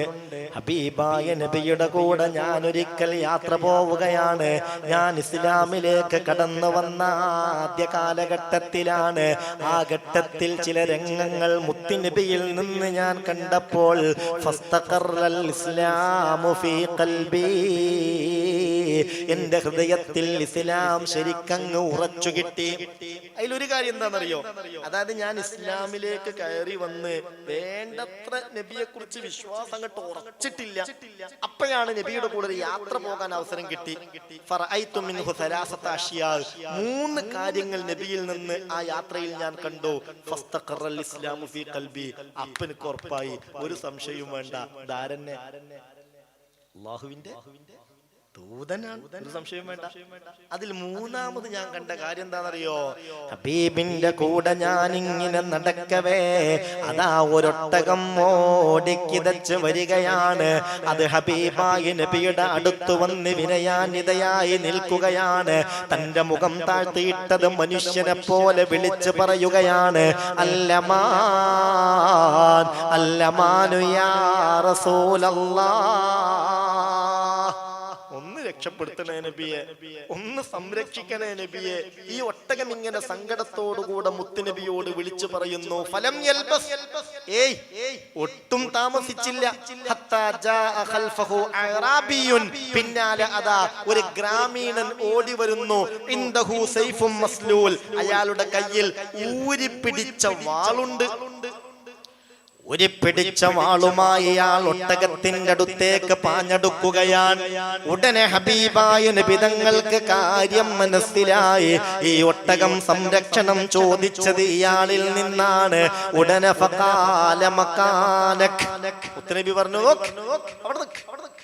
Speaker 1: ഹബീബായ നബിയുടെ കൂടെ ഞാൻ ഒരിക്കൽ യാത്ര പോവുകയാണ്. ഞാൻ ഇസ്ലാമിലേക്ക് കടന്നു വന്ന ആദ്യ കാലഘട്ടത്തിലാണ്. ആ ഘട്ടത്തിൽ ചില രംഗങ്ങൾ മുത്തുനബിയിൽ നിന്ന് ഞാൻ കണ്ടപ്പോൾ ഫസ്തഖറൽ ഇസ്ലാമു ഫീ ഖൽബി, എന്റെ ഹൃദയത്തിൽ ഇസ്ലാം ശരിക്കങ്ങ് ഉറച്ചു കിട്ടി. അതിലൊരു കാര്യം എന്താണെന്നറിയോ? അതായത് ഞാൻ ഇസ്ലാമിലേക്ക് കയറി വന്ന് വേണ്ടത്ര നബിയെ കുറിച്ച് വിശ്വാസം അങ്ങോട്ട് ഉറച്ചിട്ടില്ല. അപ്പോഴാണ് നബിയുടെ കൂടെ ഒരു യാത്ര പോകാൻ അവസരം കിട്ടി. ഫറഅയ്തു മിൻഹു സലാസത അഷ്യാ, 3 കാര്യങ്ങൾ നബിയിൽ നിന്ന് ആ യാത്രയിൽ ഞാൻ കണ്ടു. ഫസ്തഖറൽ ഇസ്ലാമു ഫീ ഖൽബി, അപ്പനിക്ക് ഉറപ്പായി, ഒരു സംശയവും വേണ്ട, ധാരന്നെ അല്ലാഹുവിന്റെ ദൂതനാണ്, ഒരു സംശയം വേണ്ട. അതിൽ 3ാമത് ഞാൻ കണ്ട കാര്യം എന്താണെന്നറിയോ? ഹബീബിന്റെ കൂടെ ഞാൻ ഇങ്ങനെ നടക്കവേ അതാ ഒരൊട്ടകം ഓടിക്കിതച്ച് വരികയാണ്. അത് ഹബീബായ നബിയുടെ അടുത്ത് വന്ന് വിനയാനിതയായി നിൽക്കുകയാണ്. തന്റെ മുഖം താഴ്ത്തിയിട്ടത് മനുഷ്യനെ പോലെ വിളിച്ചു പറയുകയാണ്, അല്ലമാൻ അല്ലമാനു യാ റസൂലല്ലാഹ്, ഒന്ന് രക്ഷപ്പെടുത്തണേ നബിയെ, ഒന്ന് സംരക്ഷിക്കണേ നബിയെ. ഈ ഒട്ടകം ഇങ്ങനെ സങ്കടത്തോടുകൂടെ മുത്തുനബിയോട് വിളിച്ചു പറയുന്നു. ഫലം യൽബസ്, ഒട്ടും താമസിച്ചില്ല. ഹത്താ ജാഅ ഖൽഫഹു അറാബിയുൻ, പിന്നാലെ അതാ ഒരു ഗ്രാമീണൻ ഓടി വരുന്നു. ഇൻദഹു സൈഫും മസ്ലൂൽ, അയാളുടെ കയ്യിൽ ഊരിപ്പിടിച്ച വാളുണ്ട്. ഒരു പിടിച്ച വാളുമായി അയാൾ ഒട്ടകത്തിന്റെ അടുത്തേക്ക് പാഞ്ഞെടുക്കുകയാണ്. ഉടനെ ഹബീബായ നബി തങ്ങൾക്ക് കാര്യം മനസ്സിലായി. ഈ ഒട്ടകം സംരക്ഷണം ചോദിച്ചത് ഇയാളിൽ നിന്നാണ്. ഉടനെ ഫഖാല മകാനക്, നബി പറഞ്ഞു,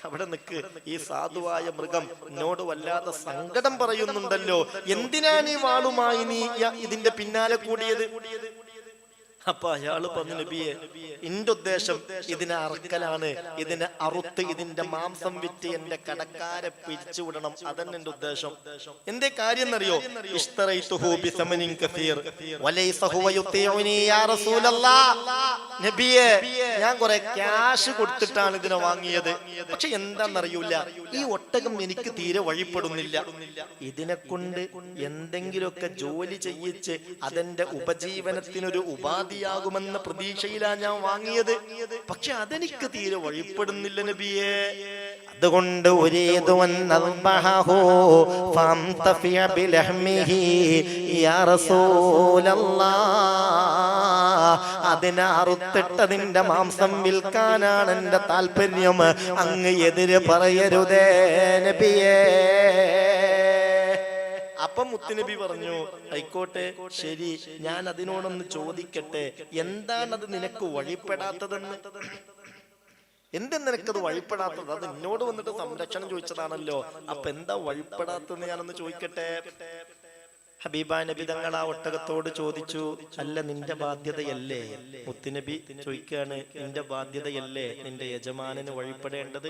Speaker 1: അവിടെ നിൽക്ക്, ഈ സാധുവായ മൃഗം എന്നോട് വല്ലാതെ സങ്കടം പറയുന്നുണ്ടല്ലോ, എന്തിനാണ് ഈ വാളുമായി നീ ഇതിന്റെ പിന്നാലെ കൂടിയത്? അപ്പൊ അയാള് പറഞ്ഞു, നബിയെ, എന്റെ ഉദ്ദേശം ഇതിനെ അറക്കലാണ്, ഇതിനെ അറുത്ത് ഇതിന്റെ മാംസം വിറ്റ് എന്റെ കടക്കാരെ പിരിച്ചുവിടണം, അതന്നെ എന്റെ ഉദ്ദേശം. എന്റെ കാര്യം എന്നറിയോ? നബിയെ, ഞാൻ കുറെ ക്യാഷ് കൊടുത്തിട്ടാണ് ഇതിനെ വാങ്ങിയത്. പക്ഷെ എന്താന്നറിയൂല, ഈ ഒട്ടകം എനിക്ക് തീരെ വഴിപ്പെടുന്നില്ല. ഇതിനെ കൊണ്ട് എന്തെങ്കിലുമൊക്കെ ജോലി ചെയ്യിച്ച് അതെന്റെ ഉപജീവനത്തിനൊരു ഉപാധിയാകുമെന്ന പ്രതീക്ഷയിലാണ് ഞാൻ വാങ്ങിയത്. പക്ഷെ അതെനിക്ക് തീരെ വഴിപ്പെടുന്നില്ല നബിയെ. അതുകൊണ്ട് അതിനെ അറുത്തിട്ടതിന്റെ മാംസം വിൽക്കാനാണ് എന്റെ താല്പര്യം. അങ്ങ് എതിര് പറയരുതേ നബിയേ. അപ്പം മുത്തുനബി പറഞ്ഞു, ആയിക്കോട്ടെ, ശരി, ഞാൻ അതിനോടൊന്ന് ചോദിക്കട്ടെ, എന്താണത് നിനക്ക് വഴിപ്പെടാത്തതെന്ന്? എന്തെന്ന് നിനക്കത് വഴിപ്പെടാത്തത്? അത് എന്നോട് വന്നിട്ട് സംരക്ഷണം ചോദിച്ചതാണല്ലോ, അപ്പൊ എന്താ വഴിപ്പെടാത്തതെന്ന് ഞാനൊന്ന് ചോദിക്കട്ടെ. ഹബീബാ നബി തങ്ങൾ ആ ഒട്ടകത്തോട് ചോദിച്ചു, അല്ല, നിന്റെ ബാധ്യതയല്ലേ? മുത്തുനബി ചോദിക്കാണ്, നിന്റെ ബാധ്യതയല്ലേ നിന്റെ യജമാനന് വഴിപ്പെടേണ്ടത്?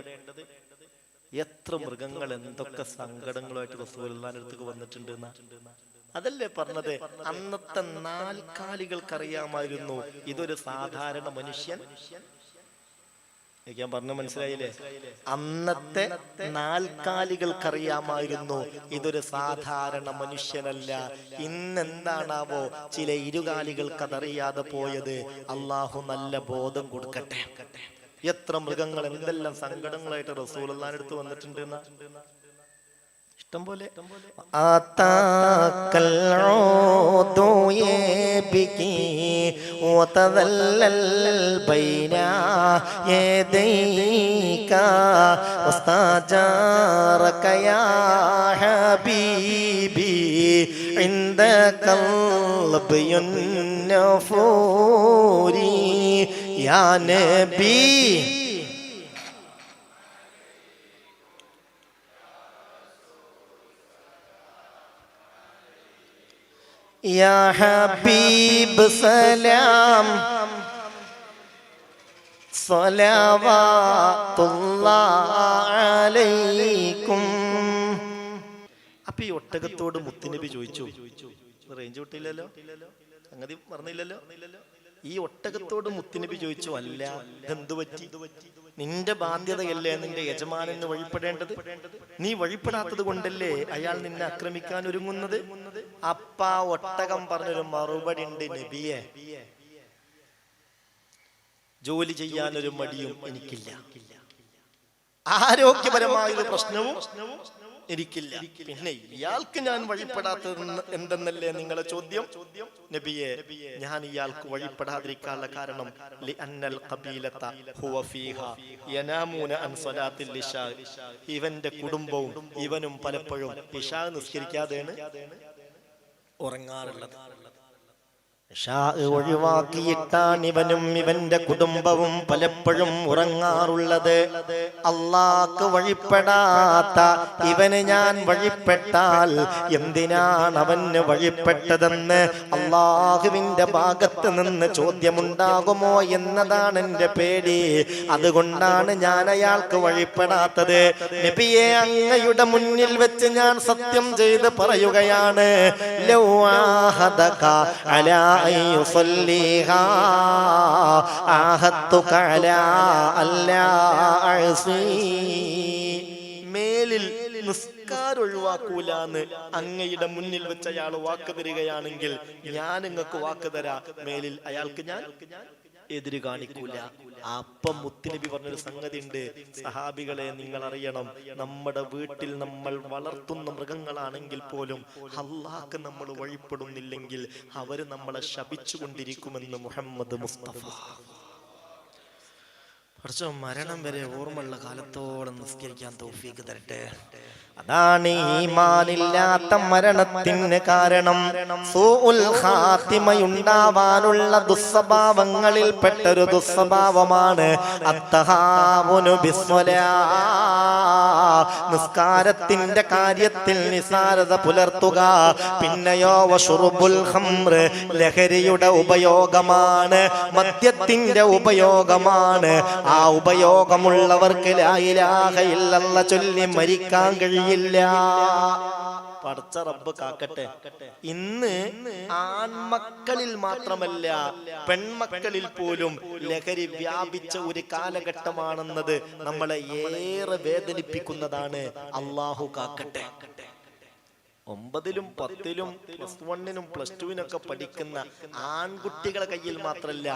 Speaker 1: എത്ര മൃഗങ്ങൾ എന്തൊക്കെ സങ്കടങ്ങളുമായിട്ട് റസൂലുള്ളാഹിന്റെ അടുത്തേക്ക് വന്നിട്ടുണ്ട് എന്നാ. അതല്ലേ പറഞ്ഞത്, അന്നത്തെ നാൽക്കാലികൾക്കറിയാമായിരുന്നു ഇതൊരു സാധാരണ മനുഷ്യൻ. ഞാൻ പറഞ്ഞ മനസ്സിലായില്ലേ? അന്നത്തെ നാൽക്കാലികൾക്കറിയാമായിരുന്നു ഇതൊരു സാധാരണ മനുഷ്യനല്ല. ഇന്നെന്താണാവോ ചില ഇരുകാലികൾക്ക് അതറിയാതെ പോയത്. അള്ളാഹു നല്ല ബോധം കൊടുക്കട്ടെ. എത്ര മൃഗങ്ങൾ എന്തെല്ലാം സങ്കടങ്ങളായിട്ട് റസൂലുള്ളാഹിന്റെ അടുത്ത് വന്നിട്ടുണ്ട് എന്നാ. ഇഷ്ടം പോലെ യാ ഹബീബ് സലാം സ്വലവാത്തുല്ലാഹി അലൈക്കും. അപ്പൊ ഈ ഒട്ടകത്തോട് മുത്തുനബി ചോദിച്ചു, റേഞ്ച് കിട്ടിയില്ലല്ലോ, സംഗതി പറഞ്ഞില്ലല്ലോ. ഈ ഒട്ടകത്തോട് മുത്തുനബി ചോദിച്ചു, അല്ല ഇതെന്തു പറ്റി? നിന്റെ ബാധ്യതയല്ലേ നിന്റെ യജമാനന് വഴിപ്പെടേണ്ടത്? നീ വഴിപ്പെടാത്തത് കൊണ്ടല്ലേ അയാൾ നിന്നെ ആക്രമിക്കാൻ ഒരുങ്ങുന്നത്? അപ്പ ഒട്ടകം പറഞ്ഞൊരു മറുപടി ഉണ്ട്, നബിയെ, ജോലി ചെയ്യാനൊരു മടിയും എനിക്കില്ല, ആരോഗ്യപരമായൊരു പ്രശ്നവും എനിക്കില്ല, പിന്നെ ഇയാൾക്ക് ഞാൻ വഴിപ്പെടാത്തത് എന്തെന്നല്ലേ നിങ്ങളെ ചോദ്യം? നബിയെ, ഞാൻ ഇയാൾക്ക് വഴിപ്പെടാതിരിക്കാനുള്ള കാരണം ഇവന്റെ കുടുംബവും ഇവനും പലപ്പോഴും ഇശാ നിസ്കരിക്കാതെയാണ് ഉറങ്ങാറുള്ളത്. ഒഴിവാക്കിയിട്ടാണ് ഇവനും ഇവന്റെ കുടുംബവും പലപ്പോഴും ഉറങ്ങാറുള്ളത്. അള്ളാഹ്ക്ക് വഴിപ്പെടാത്ത ഇവന് ഞാൻ വഴിപ്പെട്ടാൽ എന്തിനാണ് അവന് വഴിപ്പെട്ടതെന്ന് അള്ളാഹുവിന്റെ ഭാഗത്ത് നിന്ന് ചോദ്യമുണ്ടാകുമോ എന്നതാണ് എന്റെ പേടി. അതുകൊണ്ടാണ് ഞാൻ അയാൾക്ക് വഴിപ്പെടാത്തത്. നബിയെ, അങ്ങയുടെ മുന്നിൽ വെച്ച് ഞാൻ സത്യം ചെയ്ത് പറയുകയാണ്, ലൗ ആഹദക അലാ يصليها عاهدتك على ألا أعصي. മേലിൽ നിസ്കാരം ഒഴിവാക്കൂലാന്ന് അങ്ങയുടെ മുന്നിൽ വെച്ച് അയാൾ വാക്ക് തരികയാണെങ്കിൽ ഞാൻ നിങ്ങൾക്ക് വാക്ക് തരാ, മേലിൽ അയാൾക്ക് ഞാൻ എതിര് കാണിക്കൂല. അപ്പം മുത്തുനബി പറഞ്ഞൊരു സംഗതി ഉണ്ട്, സഹാബികളെ നിങ്ങൾ അറിയണം, നമ്മുടെ വീട്ടിൽ നമ്മൾ വളർത്തുന്ന മൃഗങ്ങളാണെങ്കിൽ പോലും അല്ലാഹ്ക്ക് നമ്മൾ വഴിപ്പെടുന്നില്ലെങ്കിൽ അവര് നമ്മളെ ശപിച്ചുകൊണ്ടിരിക്കുമെന്ന് മുഹമ്മദ് മുസ്തഫ. കുറച്ച് മരണം വരെ ഓർമ്മയുള്ള കാലത്തോളം നിസ്കരിക്കാൻ തൗഫീഖ് തരട്ടെ. അതാണ് ഈമാനില്ലാത്ത മരണത്തിന് കാരണം. സൂഉൽ ഖാത്തിമയുണ്ടാവാനുള്ള ദുസ്വഭാവങ്ങളിൽ പെട്ടൊരു ദുസ്വഭാവമാണ് അത്തഹാവുനു ബിസ്വലാ. നിസ്കാരത്തിന്റെ കാര്യത്തിൽ നിസാരത പുലർത്തുക. പിന്നെയോ വശുറുബുൽ ഖംർ, ലഹരിയുടെ ഉപയോഗമാണ്, മദ്യത്തിന്റെ ഉപയോഗമാണ്. ആ ഉപയോഗമുള്ളവർക്ക് ലാ ഇലാഹ ഇല്ലല്ലാഹ് ചൊല്ലി മരിക്കാൻ കഴിയില്ല. പടച്ച റബ്ബ് കാക്കട്ടെ. ഇന്ന് ആൺമക്കളിൽ മാത്രമല്ല പെൺമക്കളിൽ പോലും ലഹരി വ്യാപിച്ച ഒരു കാലഘട്ടമാണെന്നത് നമ്മളെ ഏറെ വേദനിപ്പിക്കുന്നതാണ്. അല്ലാഹു കാക്കട്ടെ. 9ലും 10ലും +1നും +2വിനൊക്കെ പഠിക്കുന്ന ആൺകുട്ടികളുടെ കയ്യിൽ മാത്രമല്ല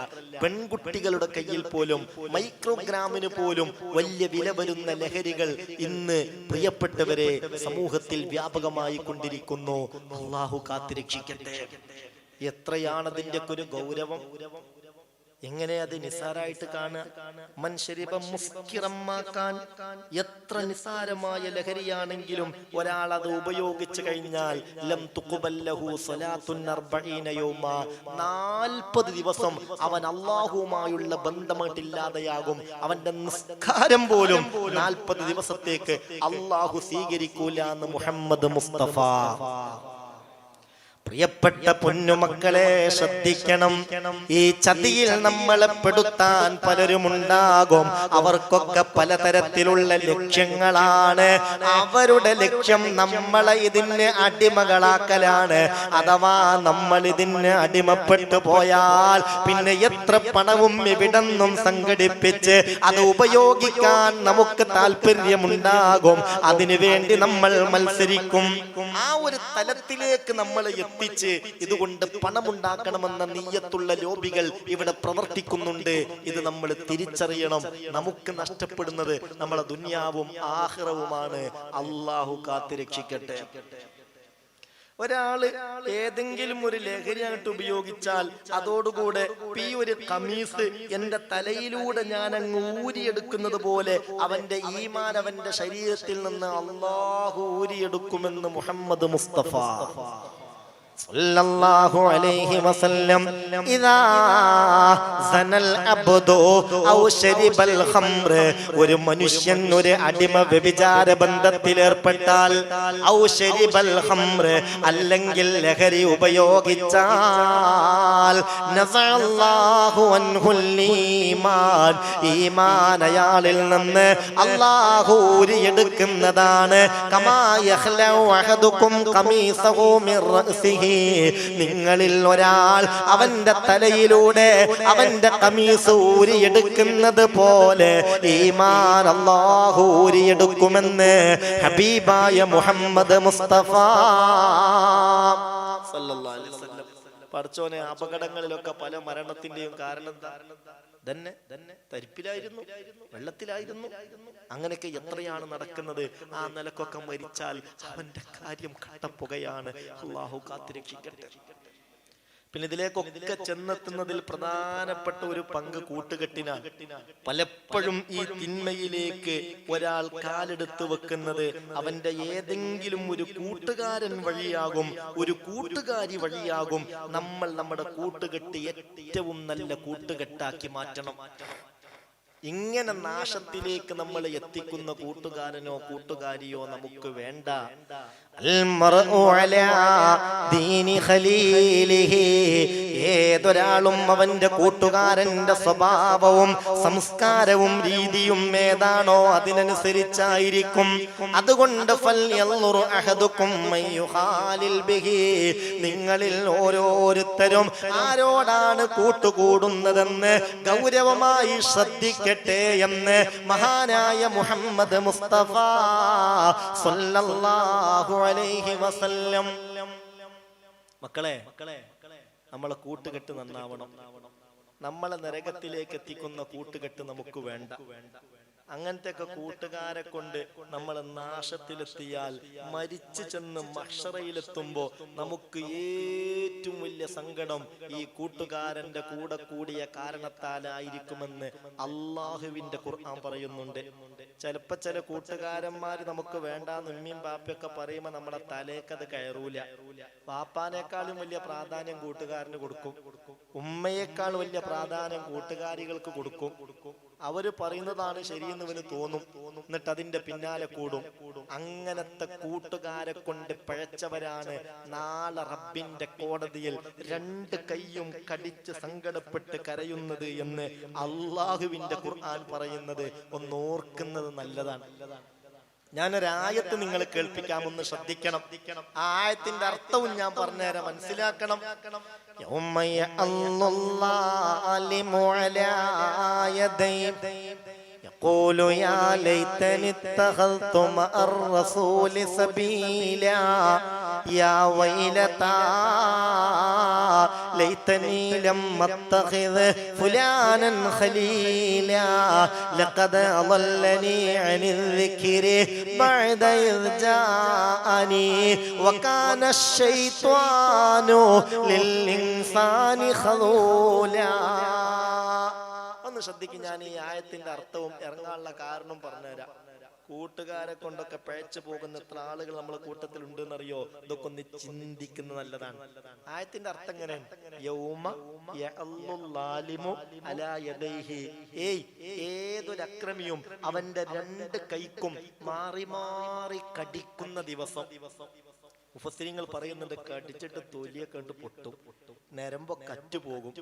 Speaker 1: പെൺകുട്ടികളുടെ കയ്യിൽ പോലും മൈക്രോഗ്രാമിന് പോലും വലിയ വില വരുന്ന ലഹരികൾ ഇന്ന് പ്രിയപ്പെട്ടവരെ സമൂഹത്തിൽ വ്യാപകമായി കൊണ്ടിരിക്കുന്നു. അല്ലാഹു കാത്തുരക്ഷിക്കട്ടെ. എത്രയാണതിന്റെ ഒരു ഗൗരവം, എങ്ങനെ അത് നിസാരായിട്ട് കാണുക? മൻശരിബം മുസ്കിറമ്മാക്കാൻ എത്ര നിസാരമായ ലഹരിയാണെങ്കിലും ഒരാൾ അത് ഉപയോഗിച്ചു കഴിഞ്ഞാൽ ലം തുഖ്ബല്ലഹു സ്വലാത്തുൻ 40 യൗമ, 40 ദിവസം അവൻ അല്ലാഹുവുമായുള്ള ബന്ധമായിട്ടില്ലാതെയാകും. അവന്റെ നിസ്കാരം പോലും 40 ദിവസത്തേക്ക് അല്ലാഹു സ്വീകരിക്കൂല എന്ന് മുഹമ്മദ് മുസ്തഫ. പ്രിയപ്പെട്ട പൊന്നുമക്കളെ, ശ്രദ്ധിക്കണം. ഈ ചതിയിൽ നമ്മളെ പെടുത്താൻ പലരുമുണ്ടാകും. അവർക്കൊക്കെ പലതരത്തിലുള്ള ലക്ഷ്യങ്ങളാണ്. അവരുടെ ലക്ഷ്യം നമ്മളെ ഇതിന് അടിമകളാക്കലാണ്. അഥവാ നമ്മൾ ഇതിന് അടിമപ്പെട്ടു പോയാൽ പിന്നെ എത്ര പണവും എവിടെന്നും സംഘടിപ്പിച്ച് അത് ഉപയോഗിക്കാൻ നമുക്ക് താല്പര്യമുണ്ടാകും. അതിനുവേണ്ടി നമ്മൾ മത്സരിക്കും. ആ ഒരു തലത്തിലേക്ക് നമ്മൾ എത്തിച്ച് ഇതുകൊണ്ട് പണമുണ്ടാക്കണമെന്ന നിയ്യത്തുള്ള ലോബികൾ ഇവിടെ പ്രവർത്തിക്കുന്നുണ്ട്. ഇത് നമ്മൾ തിരിച്ചറിയണം. നമുക്ക് നഷ്ടപ്പെടുന്നത് നമ്മളെ ദുനിയാവും ആഖിറവുമാണ്. അല്ലാഹു കാത്തുരക്ഷിക്കട്ടെ. ഒരാള് ഏതെങ്കിലും ഒരു ലഹരിയായിട്ട് ഉപയോഗിച്ചാൽ അതോടുകൂടെ ഈ ഒരു കമീസ് എന്റെ തലയിലൂടെ ഞാൻ അങ്ങ് ഊരിയെടുക്കുന്നത് പോലെ അവന്റെ ഈമാൻ അവന്റെ ശരീരത്തിൽ നിന്ന് അല്ലാഹു ഊരിയെടുക്കുമെന്ന് മുഹമ്മദ് മുസ്തഫ. സല്ലല്ലാഹു അലൈഹി വസല്ലം ഇദാ സനൽ അബ്ദു ഔ ശരിബൽ ഖംർ, ഒരു മനുഷ്യൻ ഒരു അടിമ വ്യഭിചാര ബന്ധത്തിൽ ഏർപ്പെട്ടാൽ, ഔ ശരിബൽ ഖംർ, അല്ലെങ്കിൽ ലഹരി ഉപയോഗിച്ചാൽ, നസഅല്ലാഹു അൻഹുൽ ഈമാൻ, ഈമാൻ അയാളിൽ നിന്ന് അല്ലാഹു ഊരിയെടുക്കുന്നതാണ്. കമാ യഖ്ലഉ അഹദുകും ഖമീസഹു മിർ റഅസിഹി, നിങ്ങളിൽ ഒരാൾ അവന്റെ തലയിലൂടെ അവന്റെ ഖമീസ് ഊരിയെടുക്കുന്നത് പോലെ ഈമാൻ അല്ലാഹു ഊരിയെടുക്കുമെന്ന് ഹബീബായ മുഹമ്മദ് മുസ്തഫ സല്ലല്ലാഹു അലൈഹി വസല്ലം. പടച്ചോനെ, അപകടങ്ങളിലൊക്കെ പല മരണത്തിന്റെയും കാരണം തന്നെ തരിപ്പിലായിരുന്നു, വെള്ളത്തിലായിരുന്നു. അങ്ങനെയൊക്കെ എത്രയാണ് നടക്കുന്നത്. ആ നിലക്കൊക്കെ മരിച്ചാൽ അവന്റെ കാര്യം കട്ടപ്പുകയാണ്. അല്ലാഹു കാത്തുരക്ഷിക്കട്ടെ. പിന്നെ ഇതിലേക്കൊക്കെ ചെന്നെത്തുന്നതിൽ പ്രധാനപ്പെട്ട ഒരു പങ്ക് കൂട്ടുകെട്ടിനാണ്. പലപ്പോഴും ഈ തിന്മയിലേക്ക് ഒരാൾ കാലെടുത്ത് വെക്കുന്നത് അവന്റെ ഏതെങ്കിലും ഒരു കൂട്ടുകാരൻ വഴിയാകും, ഒരു കൂട്ടുകാരി വഴിയാകും. നമ്മൾ നമ്മുടെ കൂട്ടുകെട്ട് ഏറ്റവും നല്ല കൂട്ടുകെട്ടാക്കി മാറ്റണം. ഇങ്ങനെ നാശത്തിലേക്ക് നമ്മൾ എത്തിക്കുന്ന കൂട്ടുകാരനോ കൂട്ടുകാരിയോ നമുക്ക് വേണ്ട. ഏതൊരാളും അവന്റെ കൂട്ടുകാരന്റെ സ്വഭാവവും സംസ്കാരവും രീതിയും ഏതാണോ അതിനനുസരിച്ചായിരിക്കും. അതുകൊണ്ട് നിങ്ങളിൽ ഓരോരുത്തരും ആരോടാണ് കൂട്ടുകൂടുന്നതെന്ന് ഗൗരവമായി ശ്രദ്ധിക്കട്ടെ എന്ന് മഹാനായ മുഹമ്മദ് മുസ്തഫ സല്ലല്ലാഹു അലൈഹി വസല്ലം. മക്കളെ, നമ്മളെ കൂട്ടുകെട്ട് നന്നാവണം. നമ്മളെ നരകത്തിലേക്ക് എത്തിക്കുന്ന കൂട്ടുകെട്ട് നമുക്ക് വേണ്ട. അങ്ങനത്തെ ഒക്കെ കൂട്ടുകാരെ കൊണ്ട് നമ്മൾ നാശത്തിലെത്തിയാൽ, മരിച്ചു ചെന്ന് മഹ്ശറയിലെത്തുമ്പോ നമുക്ക് ഏറ്റവും വലിയ സങ്കടം ഈ കൂട്ടുകാരന്റെ കൂടെ കൂടിയ കാരണത്താലായിരിക്കുമെന്ന് അള്ളാഹുവിന്റെ ഖുർആൻ പറയുന്നുണ്ട്. ചിലപ്പോ ചില കൂട്ടുകാരന്മാര് നമുക്ക് വേണ്ടാന്ന് ഉമ്മയും ബാപ്പയൊക്കെ പറയുമ്പോ നമ്മളെ തലേക്കത് കയറൂല. ബാപ്പാനേക്കാളും വലിയ പ്രാധാന്യം കൂട്ടുകാരന് കൊടുക്കും, ഉമ്മയേക്കാൾ വലിയ പ്രാധാന്യം കൂട്ടുകാരികൾക്ക് കൊടുക്കും. അവര് പറയുന്നതാണ് ശരിയെന്ന് ഇവന് തോന്നും, എന്നിട്ട് അതിന്റെ പിന്നാലെ കൂടും. അങ്ങനത്തെ കൂട്ടുകാരെ കൊണ്ട് പിഴച്ചവരാണ് നാളെ റബ്ബിന്റെ കോടതിയിൽ രണ്ട് കൈയും കടിച്ച് സങ്കടപ്പെട്ട് കരയുന്നത് എന്ന് അള്ളാഹുവിന്റെ ഖുർആൻ പറയുന്നത് ഒന്നോർക്കുന്നത് നല്ലതാണ്. ഞാനൊരായത്ത് നിങ്ങൾ കേൾപ്പിക്കാമെന്ന് ശ്രദ്ധിക്കണം. ആ ആയത്തിന്റെ അർത്ഥവും ഞാൻ പറഞ്ഞുതരാം, മനസ്സിലാക്കണം. يقول يا ليتني اتخذت مع الرسول سبيلا يا ويلتى ليتني لم اتخذ فلانا خليلا لقد اضلني عن الذكر بعد إذ جاءني وكان الشيطان للإنسان خذولا. ശ്രദ്ധിക്കും. ഞാൻ ഈ ആയത്തിന്റെ അർത്ഥവും ഇറങ്ങാനുള്ള കാരണം പറഞ്ഞുതരാം. കൂട്ടുകാരെ കൊണ്ടൊക്കെ പിഴച്ചു പോകുന്ന എത്ര ആളുകൾ നമ്മളെ കൂട്ടത്തിൽ ഉണ്ടെന്നറിയോ? ഇതൊക്കെ ഒന്ന് ചിന്തിക്കുന്നത് നല്ലതാണ്. ആയത്തിന്റെ അർത്ഥം എങ്ങനെയാണ്? ഏതൊരു അക്രമിയും അവന്റെ രണ്ട് കൈക്കും മാറി മാറി കടിക്കുന്ന ദിവസം. മുഫസ്സിരീങ്ങൾ പറയുന്നുണ്ട്, കടിച്ചിട്ട് തൊലിയൊക്കെ കണ്ട് പൊട്ടും, നരമ്പൊക്കെ അറ്റുപോകും,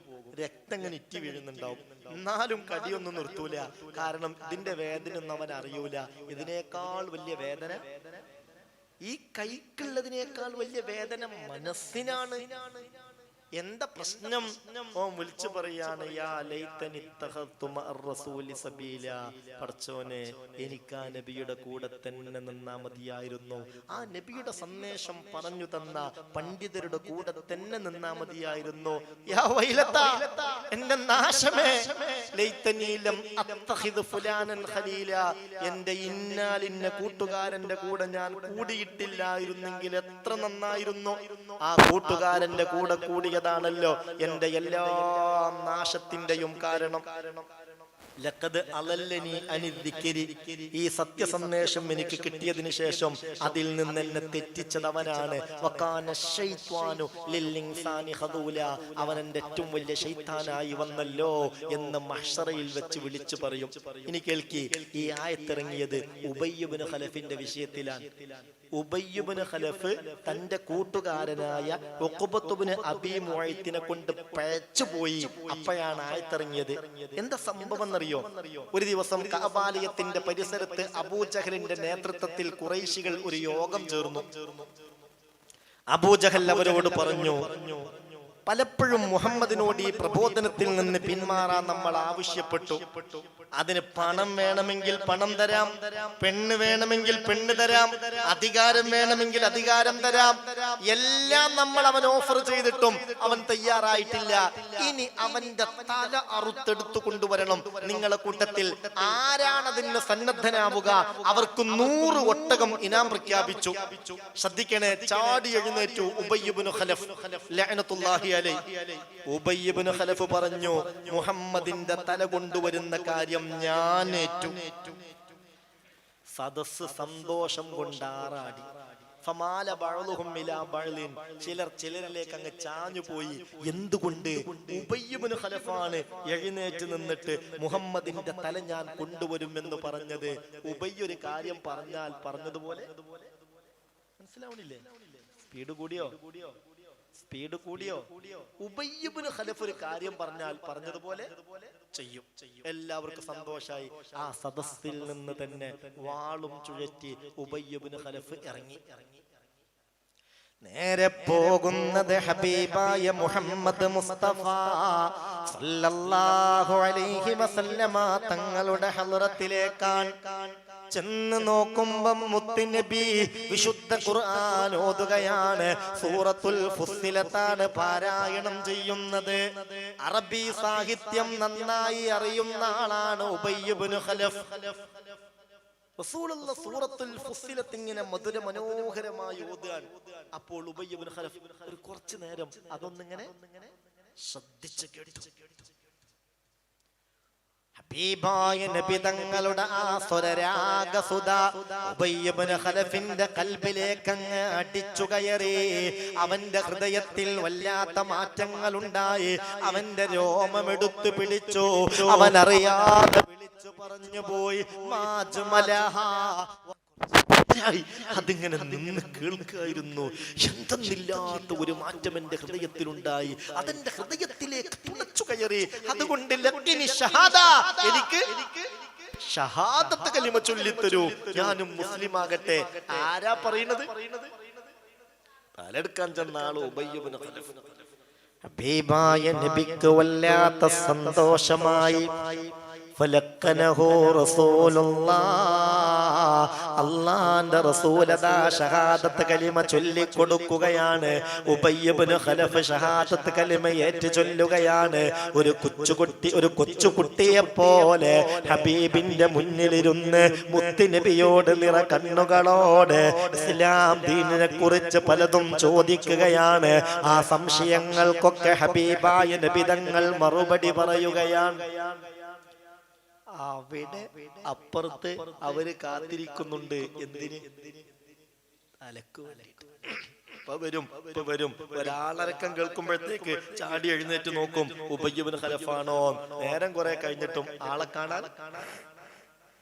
Speaker 1: രക്തം ഇങ്ങനെ ഇറ്റി വീഴുന്നുണ്ടാവും. എന്നാലും കടിയൊന്നും നിർത്തൂല. കാരണം ഇതിന്റെ വേദന ഒന്നും അവൻ അറിയൂല. ഇതിനേക്കാൾ വലിയ വേദന, ഈ കൈക്കുള്ളതിനേക്കാൾ വലിയ വേദന മനസ്സിനാണ്. എന്താ പ്രശ്നം? ഓൻ വിളിച്ചു പറയാണ്, യാ ലൈതനി ഇത്തഖദ്തു മഅർ റസൂലി സബീല. പടച്ചോനെ, എനിക്ക് ആ നബിയുടെ കൂടെ തന്നെ നിന്നാ മതിയായിരുന്നു. ആ നബിയുടെ സന്ദേശം പറഞ്ഞു തന്ന പണ്ഡിതരുടെ കൂടെ തന്നെ നിന്നാ മതിയായിരുന്നു. യാ വൈലത, എന്റെ നാശമേ, ലൈതനി ലം അത്തഖിദ് ഫുലാനൻ ഖലീല. എന്റെ ഇന്നാലിന്ന കൂട്ടുകാരന്റെ കൂടെ ഞാൻ കൂടിയിട്ടില്ലായിരുന്നെങ്കിൽ എത്ര നന്നായിരുന്നു. ആ കൂട്ടുകാരന്റെ കൂടെ കൂടിയതാണല്ലോ എന്റെ എല്ലാ നാശത്തിന്റെയും കാരണം. ലഖദ് അളല്ലനി അനി ദിക്രി, ഈ സത്യസന്ദേശം എനിക്ക് കിട്ടിയതിനു ശേഷം അതിൽ നിന്ന് എന്നെ തെറ്റിച്ചത് അവനാണ്. വകാന ശൈത്വാനു ലിൽ ഇൻസാനി ഖദൂല, അവൻ എൻ്റെ ഏറ്റവും വലിയ ശൈത്താനായി വന്നല്ലോ എന്ന് മഹ്ശറയിൽ വെച്ച് വിളിച്ചു പറയും. ഇനി കേൾക്കി, ഈ ആയത്തിറങ്ങിയത് ഉബയ്യ് ഇബ്നു ഖലഫിന്റെ വിഷയത്തിലാണ്. ഉബയ്യ് ഇബ്നു ഖലഫ് തന്റെ കൂട്ടുകാരനായ ഉഖബത്ത് ഇബ്നു അബീ മുഅയ്ത്തിനെ കൊണ്ട് പഴച്ചുപോയി. അപ്പോഴാണ് ആയത്തിറങ്ങിയത്. എന്താ സംഭവം എന്നറിയോ? ഒരു ദിവസം കഅബാലയത്തിന്റെ പരിസരത്ത് അബൂജഹലിന്റെ നേതൃത്വത്തിൽ ഖുറൈശികൾ ഒരു യോഗം ചേർന്നു. അബൂജഹൽ അവരോട് പറഞ്ഞു, പലപ്പോഴും മുഹമ്മദിനോട് ഈ പ്രബോധനത്തിൽ നിന്ന് പിന്മാറാൻ നമ്മൾ ആവശ്യപ്പെട്ടു. അതിന് പണം വേണമെങ്കിൽ പണം തരാം, പെണ്ണ് വേണമെങ്കിൽ പെണ്ണ് തരാം, അധികാരം വേണമെങ്കിൽ അധികാരം തരാം, എല്ലാം നമ്മൾ അവൻ ഓഫർ ചെയ്തിട്ടും അവൻ തയ്യാറായിട്ടില്ല. ഇനി അവന്റെ തല അറുത്തെടുത്തു കൊണ്ടുവരണം. നിങ്ങളെ കൂട്ടത്തിൽ ആരാണതിന് സന്നദ്ധനാവുക അവർക്ക് 100 ഒട്ടകം ഇനാം പ്രഖ്യാപിച്ചു. ശ്രദ്ധിക്കണേ, ചാടി എഴുന്നേറ്റു ഉബയ്യ് ഇബ്നു ഖലഫ് ലഅനത്തുല്ലാഹി അലൈഹി. ഉബയ്യ് ഇബ്നു ഖലഫ് പറഞ്ഞു, മുഹമ്മദിന്റെ തല കൊണ്ടുവരുന്ന കാര്യം ഞാൻ ഏറ്റു. സദസ് സന്തോഷം കൊണ്ടാറാടി. ഫമാല ബഅ്ളുഹും ഇലാ ബഅ്ലിൻ, ചിലർ ചിലരിലേക്ക് അങ്ങ് ചാഞ്ഞുപോയി. എന്തുകൊണ്ട്? ഉബയ്യ് ഇബ്നു ഖലഫാണ് എഴുന്നേറ്റ് നിന്നിട്ട് മുഹമ്മദിന്റെ തല ഞാൻ കൊണ്ടുവരുമെന്ന് പറഞ്ഞത്. ഉബയ്യ് ഒരു കാര്യം പറഞ്ഞാൽ പറഞ്ഞതുപോലെ മനസ്സിലാവണില്ലേ? സ്പീഡ് കൂടിയോ? ഉബയ്യ് ഇബ്നു ഖലഫ് ഒരു കാര്യം പറഞ്ഞാൽ പറഞ്ഞതുപോലെ ചെയ്യും. എല്ലാവർക്കും സന്തോഷായി. ആ സദസ്സിൽ നിന്ന് തന്നെ വാളും ചുഴറ്റി ഉബയ്യ് ഇബ്നു ഖലഫ് ഇറങ്ങി. നേരെ പോകുന്നത് ഹബീബായ മുഹമ്മദ് മുസ്തഫ സല്ലല്ലാഹു അലൈഹി വസല്ലമ തങ്ങളുടെ ഹളറത്തിലേക്കാണ്. ചെന്ന് നോക്കുമ്പം മുത്തുനബി വിശുദ്ധ ഖുർആൻ ഓതുകയാണ്. സൂറത്തുൽ ഫുസ്സിലത്താണ് പാരായണം ചെയ്യുന്നത്. അറബി സാഹിത്യം നന്നായി അറിയുന്ന ആളാണ് ഉബയ്യ് ഇബ്നു ഖലഫ്. റസൂലുള്ള സൂറത്തുൽ ഫുസ്സിലത്ത് ഇങ്ങനെ മധുര മനോഹരമായി ഓതുകയാൻ. അപ്പോൾ ഉബയ്യ് ഇബ്നു ഖലഫ് ഒരു കുറച്ചു നേരം അതൊന്നിങ്ങനെ ശ്രദ്ധിച്ചു കേട്ടു. ഹബീബായ നബി തങ്ങളുടെ ആ സ്വരരാഗസുധ ഉബയ്യ് ഇബ്നു ഖലഫിന്റെ ഖൽബിലേക്ക് അങ്ങ് അടിച്ചു കയറി. അവന്റെ ഹൃദയത്തിൽ വല്ലാത്ത മാറ്റങ്ങൾ ഉണ്ടായി. അവന്റെ രോമമെടുത്തു പിടിച്ചു. അവൻ അറിയാതെ വിളിച്ചു പറഞ്ഞു പോയി, മാജ്മലഹാ. അതിങ്ങനെ നിന്ന് കേൾക്കായിരുന്നു. എന്തെന്നില്ലാത്ത ഒരു മാറ്റം എന്റെ ഹൃദയത്തിലുണ്ടായി. അതെന്റെ ഹൃദയത്തിലേക്ക് തുളച്ചു കയറി. അതുകൊണ്ട് എനിക്ക് ഷഹാദത്ത് കലിമ ചൊല്ലിത്തരൂ, ഞാനും മുസ്ലിം ആകട്ടെ. ആരാ പറയുന്നത്? തലെടുക്കാൻ ചെന്ന ആള് ഉബയ്യ് ഇബ്നു ഖലഫ്. ഹബീബായ നബിക്ക് വല്ലാത്ത സന്തോഷമായി. ഫലക്കനഹു റസൂലുള്ളാഹ്, അല്ലാഹുവിന്റെ റസൂൽ അതാ ഷഹാദത്ത് കലിമ ചൊല്ലി കൊടുക്കുകയാണ്. ഉബയ്യ് ഇബ്നു ഖലഫ് ഷഹാദത്ത് കലിമ ഏറ്റു ചൊല്ലുകയാണ്. ഒരു കൊച്ചുകുട്ടിയെ പോലെ ഹബീബിന്റെ മുന്നിലിരുന്ന് മുത്തുനബിയോട് നിറ കണ്ണുകളോട് ഇസ്ലാം ദീനിനെ കുറിച്ച് പലതും ചോദിക്കുകയാണ്. ആ സംശയങ്ങൾക്കൊക്കെ ഹബീബായ നബി തങ്ങൾ മറുപടി പറയുകയാണ്. അവിടെ അപ്പുറത്ത് അവര് കാത്തിരിക്കുന്നുണ്ട്. എന്തിന്? അലക്കു വേണ്ടിട്ട്. ഇപ്പൊ വരും. ഒരാളരക്കം കേൾക്കുമ്പോഴത്തേക്ക് ചാടി എഴുന്നേറ്റ് നോക്കും, ഉബയ്യ് ഇബ്നു ഖലഫാണോ. നേരം കുറെ കഴിഞ്ഞിട്ടും ആളെ കാണാൻ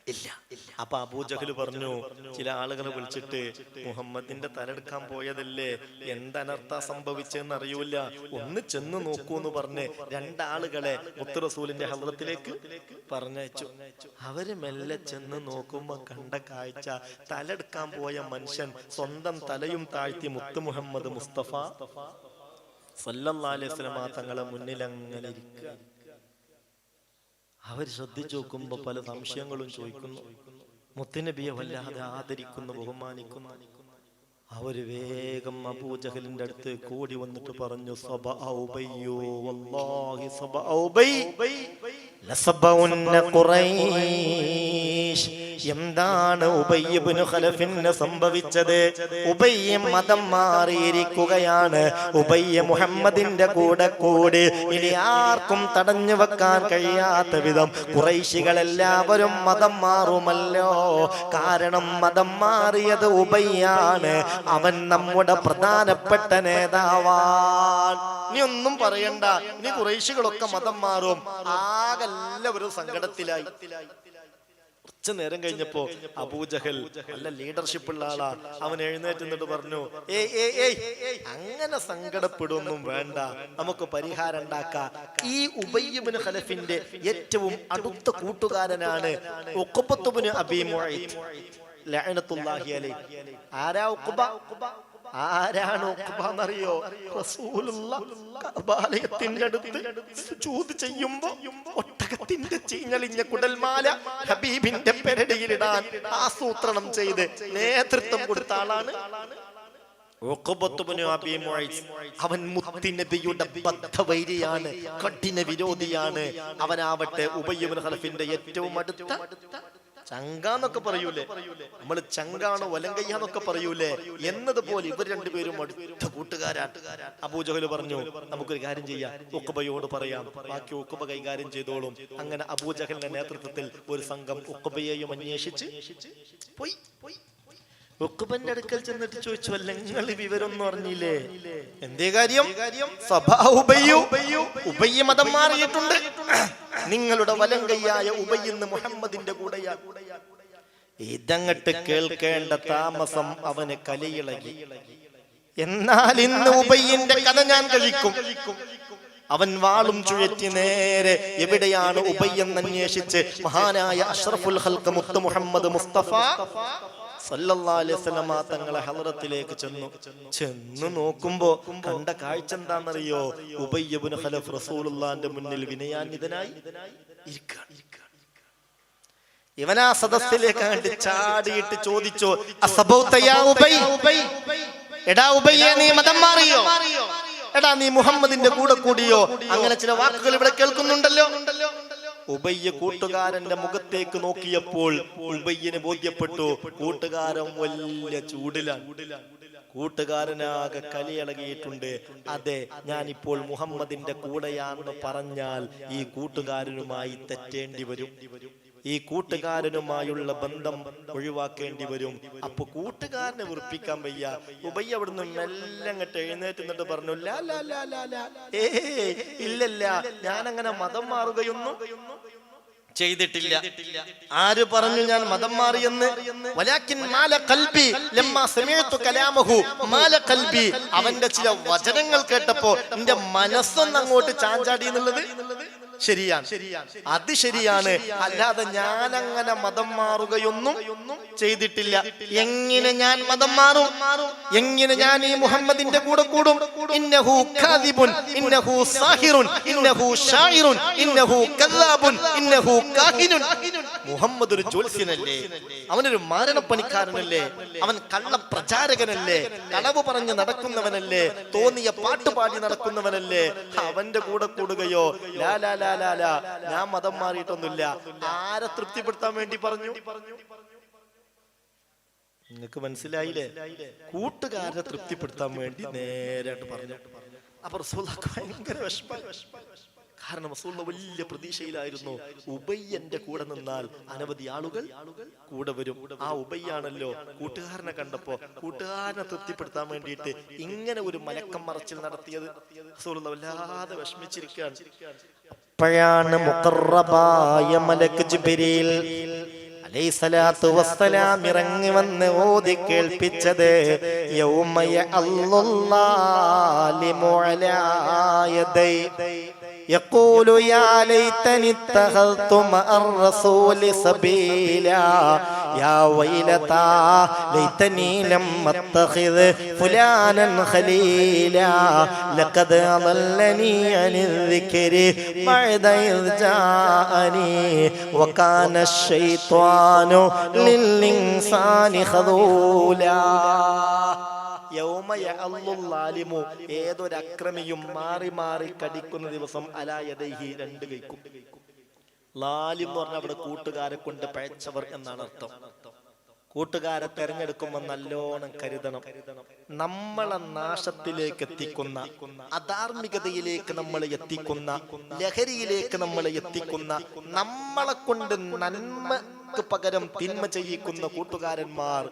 Speaker 1: ഇല്ല. അപ്പൊ അബൂജഹൽ പറഞ്ഞു, ചില ആളുകളെ വിളിച്ചിട്ട്, മുഹമ്മദിന്റെ തലെടുക്കാൻ പോയതല്ലേ, എന്തനർത്ഥ സംഭവിച്ചെന്ന് അറിയൂല, ഒന്ന് ചെന്ന് നോക്കൂ എന്ന് പറഞ്ഞ് 2 ആളുകളെ മുത്ത് റസൂലിന്റെ ഹളറത്തിലേക്ക് പറഞ്ഞയച്ചു. അവര് മെല്ലെ ചെന്ന് നോക്കുമ്പോ കണ്ട കാഴ്ച, തലെടുക്കാൻ പോയ മനുഷ്യൻ സ്വന്തം തലയും താഴ്ത്തി മുത്ത് മുഹമ്മദ് മുസ്തഫ സല്ലല്ലാഹു അലൈഹി വസല്ലം തങ്ങളെ മുന്നിൽ അങ്ങനെ ഇരിക്കുക. അവർ ശ്രദ്ധിച്ചു നോക്കുമ്പോ പല സംശയങ്ങളും ചോദിക്കുന്നു. മുത്തുനബിയെ വല്ലാതെ ആദരിക്കുന്നു, ബഹുമാനിക്കുന്നു. അവര് വേഗം അബൂജഹലിന്റെ അടുത്ത് കൂടി വന്നിട്ട് പറഞ്ഞു, എന്താണ് ഉബയ്യ് ഇബ്നു ഖലഫിന് സംഭവിച്ചത്? ഉബയ്യ് മതം മാറിയിരിക്കുകയാണ്. ഉബയ്യ് മുഹമ്മദിന്റെ കൂടെ കൂടി ഇനി ആർക്കും തടഞ്ഞു വെക്കാൻ കഴിയാത്ത വിധം ഖുറൈശികളെല്ലാവരും മതം മാറുമല്ലോ. കാരണം മതം മാറിയത് ഉബയ്യാണ്. അവൻ നമ്മുടെ പ്രധാനപ്പെട്ട നേതാവാൻ. നീ ഒന്നും പറയണ്ട, ഇനി ഖുറൈശികളൊക്കെ മതം മാറും. ആകെ എല്ലാവരും സങ്കടത്തിലായി. കുറച്ചു നേരം കഴിഞ്ഞപ്പോ അബൂജഹൽ നല്ല ലീഡർഷിപ്പ് ഉള്ള ആളാ. അവൻ എഴുന്നേറ്റ് നിന്നിട്ട് പറഞ്ഞു, അങ്ങനെ സങ്കടപ്പെടുവൊന്നും വേണ്ട, നമുക്ക് പരിഹാരം ഉണ്ടാക്കാം. ഈ ഉബയ്യ് ഇബ്നു ഖലഫിന്റെ ഏറ്റവും അടുത്ത കൂട്ടുകാരനാണ് ഉഖബത്ത് ഇബ്നു അബീ മുഅയ്ത് ലഅനത്തുല്ലാഹി അലൈഹി. ആരാ ഉഖബ? ആരാണ് ഉഖബ എന്നറിയോ? റസൂലുള്ളാഹ് കഅബാലയത്തിന്റെ അടുത്ത് സുജൂദ് ചെയ്യുമ്പോ ഒട്ടകത്തിന്റെ ചീഞ്ഞളിഞ്ഞ കുടൽമാല ഹബീബിന്റെ പെരടിയിലിടാൻ ആസൂത്രണം ചെയ്ത് നേതൃത്വം കൊടുത്ത ആളാണ് ഉഖബത്ത് ഇബ്നു അബീ മുഅയ്ത്. അവൻ മുത്തുനബിയുടെ ബദ്ധവൈരിയാണ്, കഠിന വിരോധിയാണ്. അവനാവട്ടെ ഉബയ്യ് ഇബ്നു ഖലഫിന്റെ ഏറ്റവും അടുത്ത ചങ്കാന്നൊക്കെ പറയൂലേ, നമ്മള് ചങ്കാണോ വലങ്കയ്യാന്നൊക്കെ പറയൂലേ, എന്നതുപോലെ ഇവർ രണ്ടുപേരും അടുത്ത കൂട്ടുകാരാണ്. അബൂജഹൽ പറഞ്ഞു, നമുക്കൊരു കാര്യം ചെയ്യാം, ഉഖബയോട് പറയാം, ബാക്കി ഉഖബ കൈകാര്യം ചെയ്തോളും. അങ്ങനെ അബൂജഹലിന്റെ നേതൃത്വത്തിൽ ഒരു സംഘം ഉഖബയെയും അന്വേഷിച്ച് പോയി. ഉഖബന്റെ അടുക്കൽ ചെന്നിട്ട് ചോദിച്ചു, അല്ല നിങ്ങൾ വിവരമൊന്നും അറിഞ്ഞില്ലേ? എന്തേ കാര്യം? ഉബയ്യ് മതം മാറിയിട്ടുണ്ട്. നിങ്ങളുടെ വലങ്കയ്യായ ഉബയ്യ് ഇന്ന് മുഹമ്മദിന്റെ കൂടെയാണ്. ഇതങ്ങട്ട് കേൾക്കേണ്ട താമസം അവന് കലയിളകി. എന്നാൽ ഇന്ന് ഉബയ്യിന്റെ കഥ ഞാൻ കഴിക്കും. അവൻ വാളും ചുഴറ്റി നേരെ എവിടെയാണ് ഉബയ്യ് എന്ന് അന്വേഷിച്ച് മഹാനായ അഷ്റഫുൽ ഖൽഖ് മുത്ത് മുഹമ്മദ് മുസ്തഫ സല്ലല്ലാഹു അലൈഹി വസല്ലമ തങ്ങളെ ഹളറത്തിലേക്ക് ചെന്നു നോക്കുമ്പോ കണ്ട കാഴ്ച എന്താണെന്നറിയോ? ഉബയ്യ് ഇബ്നു ഖലഫ് റസൂലുള്ളാഹിന്റെ മുന്നിൽ വിനയാന്വിതനായി ഇരിക്കുകയാണ്. ഇവനാ സദസ്സിലേക്ക് കണ്ട് ചാടിയിട്ട് ചോദിച്ചു, അസബൗത യാ ഉബയ്യ്, എടാ ഉബയ്യേ നീ മതം മാറിയോ? എടാ നീ മുഹമ്മദിന്റെ കൂടെ കൂടിയോ? അങ്ങനെ ചില വാക്കുകൾ ഇവിടെ കേൾക്കുന്നുണ്ടല്ലോ. ഉബയ്യ് കൂട്ടുകാരന്റെ മുഖത്തേക്ക് നോക്കിയപ്പോൾ ഉബയ്യിന് ബോധ്യപ്പെട്ടു, കൂട്ടുകാരൻ വലിയ ചൂടിലാണ്. കൂട്ടുകാരനാകെ കലിയിളകിയിട്ടുണ്ട്. അതെ, ഞാനിപ്പോൾ മുഹമ്മദിന്റെ കൂടെയാണെന്ന് പറഞ്ഞാൽ ഈ കൂട്ടുകാരനുമായി തെറ്റേണ്ടി വരും, ഈ കൂട്ടുകാരനുമായുള്ള ബന്ധം ഒഴിവാക്കേണ്ടി വരും. അപ്പൊ കൂട്ടുകാരനെ വെറുപ്പിക്കാൻ വയ്യ. ഉബയ്യ് അവിടുന്ന് മെല്ലെ അങ്ങോട്ട് എഴുന്നേറ്റ് നിന്നിട്ട് പറഞ്ഞു, ഇല്ലല്ല, ഞാനങ്ങനെ മതം മാറുകയൊന്നും ചെയ്തിട്ടില്ല. ആര് പറഞ്ഞു ഞാൻ മതം മാറിയെന്ന്? വലാകിൻ മാല ഖൽബി ലമ്മാ സമീഅതു കലാമഹു മാല ഖൽബി. അവന്റെ ചില വചനങ്ങൾ കേട്ടപ്പോ എന്റെ മനസ്സൊന്ന് അങ്ങോട്ട് ചാഞ്ചാടി എന്നുള്ളത് ശരിയാണ്, അത് ശരിയാണ്. അല്ലാതെ ഞാൻ അങ്ങനെ മതം മാറുകയൊന്നും ചെയ്തിട്ടില്ല. എങ്ങനെ ഞാൻ മതം മാറും? എങ്ങനെ ഞാൻ ഈ മുഹമ്മദിന്റെ കൂടെ കൂടും? ഇന്നഹു കാദിബുൻ, ഇന്നഹു സാഹിറുൻ, ഇന്നഹു ഷായിറുൻ, ഇന്നഹു കദ്ദാബുൻ, ഇന്നഹു കാഹിനുൻ. മുഹമ്മദ് ഒരു ജ്യോത്സ്യനല്ലേ, അവനൊരു മാരണപ്പണിക്കാരനല്ലേ, അവൻ കള്ളപ്രചാരകനല്ലേ, കളവ് പറഞ്ഞ് നടക്കുന്നവനല്ലേ, തോന്നിയ പാട്ടുപാടി നടക്കുന്നവനല്ലേ. അവന്റെ കൂടെ കൂടുകയോ? ഞാൻ മതം മാറിയിട്ടൊന്നുമില്ല. ആരെ തൃപ്തിപ്പെടുത്താൻ വേണ്ടി പറഞ്ഞു? നിങ്ങൾക്ക് മനസ്സിലായില്ലേ? കൂട്ടുകാരെ തൃപ്തിപ്പെടുത്താൻ വേണ്ടി നേരായിട്ട് പറഞ്ഞു. അപ്പൊ റസൂലുള്ളാഹിക്ക് ഭയങ്കര വിഷമം. കാരണം റസൂലുള്ളാഹി വലിയ പ്രതീക്ഷയിലായിരുന്നു. ഉബയ്യന്റെ കൂടെ നിന്നാൽ അനവധി ആളുകൾ കൂടെ വരും. ആ ഉബയ്യാണല്ലോ കൂട്ടുകാരനെ കണ്ടപ്പോ കൂട്ടുകാരനെ തൃപ്തിപ്പെടുത്താൻ വേണ്ടിയിട്ട് ഇങ്ങനെ ഒരു മലക്കം മറച്ചിൽ നടത്തിയത്. റസൂലുള്ളാഹി വല്ലാതെ വിഷമിച്ചിരിക്കുകയാണ്. അപ്പോഴാണ് മുഖറബായ മലക്ക് ജിബ്രീൽ അലൈഹിസ്സലാത്തു വസ്സലാം ഇറങ്ങി വന്ന് ഓതി കേൾപ്പിച്ചത്, യൗമയ അല്ലാഹു അലാ യദൈ يقول يا ليتني اتخذت مع الرسول سبيلا يا ويلتى ليتني لم اتخذ فلانا خليلا لقد أضلني عن الذكر بعد إذ جاءني وكان الشيطان للإنسان خذولا. ഏതൊരക്രമിയും മാറി മാറി കടിക്കുന്ന ദിവസം അലായദൈഹി രണ്ട് കൈക്കും. ലാലിം എന്ന് പറഞ്ഞാൽ അവിടെ കൂട്ടുകാരെ കൊണ്ട് പഴച്ചവർ എന്നാണ് അർത്ഥം. കൂട്ടുകാരെ തെരഞ്ഞെടുക്കുമ്പോൾ നല്ലോണം കരുതണം. നമ്മളെ നാശത്തിലേക്ക് എത്തിക്കുന്ന, അധാർമികതയിലേക്ക് നമ്മളെ എത്തിക്കുന്ന, ലഹരിയിലേക്ക് നമ്മളെ എത്തിക്കുന്ന, നമ്മളെ കൊണ്ട് നന്മക്ക് പകരം തിന്മ ചെയ്യിക്കുന്ന കൂട്ടുകാരന്മാർ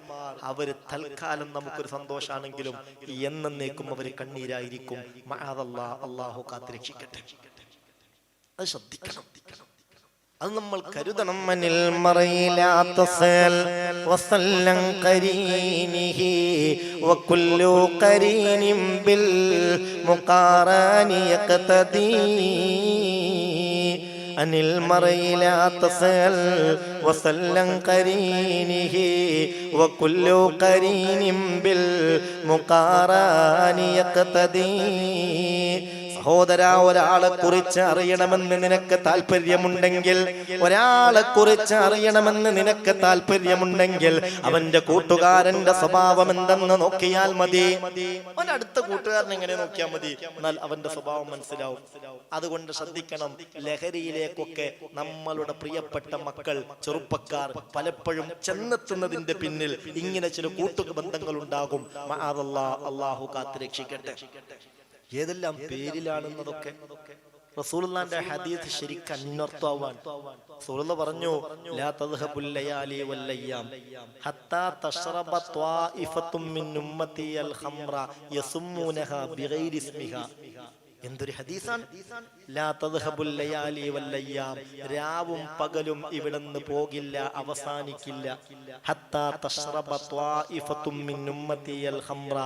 Speaker 1: അവര് തൽക്കാലം നമുക്കൊരു സന്തോഷാണെങ്കിലും എന്നേക്കും അവര് കണ്ണീരായിരിക്കും. മഅദല്ലാഹ്, അല്ലാഹു കാത്തുരക്ഷിക്കട്ടെ. അത് ശ്രദ്ധിക്കണം, അത് നമ്മൾ കരുതണം. മനിൽ മറയിലാത്തസൽ വസല്ലം ഖരീനിഹി വകുല്ലു ഖരീനിൻ ബിൽ മുഖാറാനി യഖ്തദീ അനിൽ മറയിലാത്തസൽ വസല്ലം ഖരീനിഹി വകുല്ലു ഖരീനിൻ ബിൽ മുഖാറാനി യഖ്തദീ. സഹോദരാ, ഒരാളെ കുറിച്ച് അറിയണമെന്ന് നിനക്ക് താല്പര്യമുണ്ടെങ്കിൽ, ഒരാളെ കുറിച്ച് അറിയണമെന്ന് നിനക്ക് താല്പര്യമുണ്ടെങ്കിൽ അവന്റെ കൂട്ടുകാരന്റെ സ്വഭാവം എന്തെന്ന് നോക്കിയാൽ മതി. അവന്റെ അടുത്ത കൂട്ടുകാരൻ എങ്ങനെ നോക്കിയാൽ മതി, എന്നാൽ അവന്റെ സ്വഭാവം മനസ്സിലാവും. അതുകൊണ്ട് ശ്രദ്ധിക്കണം. ലഹരിയിലേക്കൊക്കെ നമ്മളുടെ പ്രിയപ്പെട്ട മക്കൾ, ചെറുപ്പക്കാർ പലപ്പോഴും ചെന്നെത്തുന്നതിന്റെ പിന്നിൽ ഇങ്ങനെ ചില കൂട്ടുബന്ധങ്ങൾ ഉണ്ടാകും. മഅദല്ലാഹ്, അല്ലാഹു കാത്തുരക്ഷിക്കട്ടെ. ഏതെല്ലാം പേരിലാണെന്നതൊക്കെ റസൂലുള്ളാഹിന്റെ ഹദീസ് ശരിക്കും അന്വർത്ഥമാവാൻ റസൂലുള്ള പറഞ്ഞു, ലാ തദ്ഹബുൽ ലയാലി വൽ അയ്യാം ഹത്താ തശ്റബ ത്വായിഫത്തും മിൻ ഉമ്മത്തി അൽ ഖംറ യസുമ്മൂനഹാ ബിഗൈരി ഇസ്മിഹാ. എന്തൊരു ഹദീസാണ്! ലാ തദ്ഹബുൽ ലയാലി വൽ അയ്യാം, രാവും പകലും ഇവിടുന്ന് പോകില്ല, അവസാനിക്കില്ല. ഹത്താ തശ്റബ ത്വായിഫത്തും മിൻ ഉമ്മത്തി അൽ ഖംറ,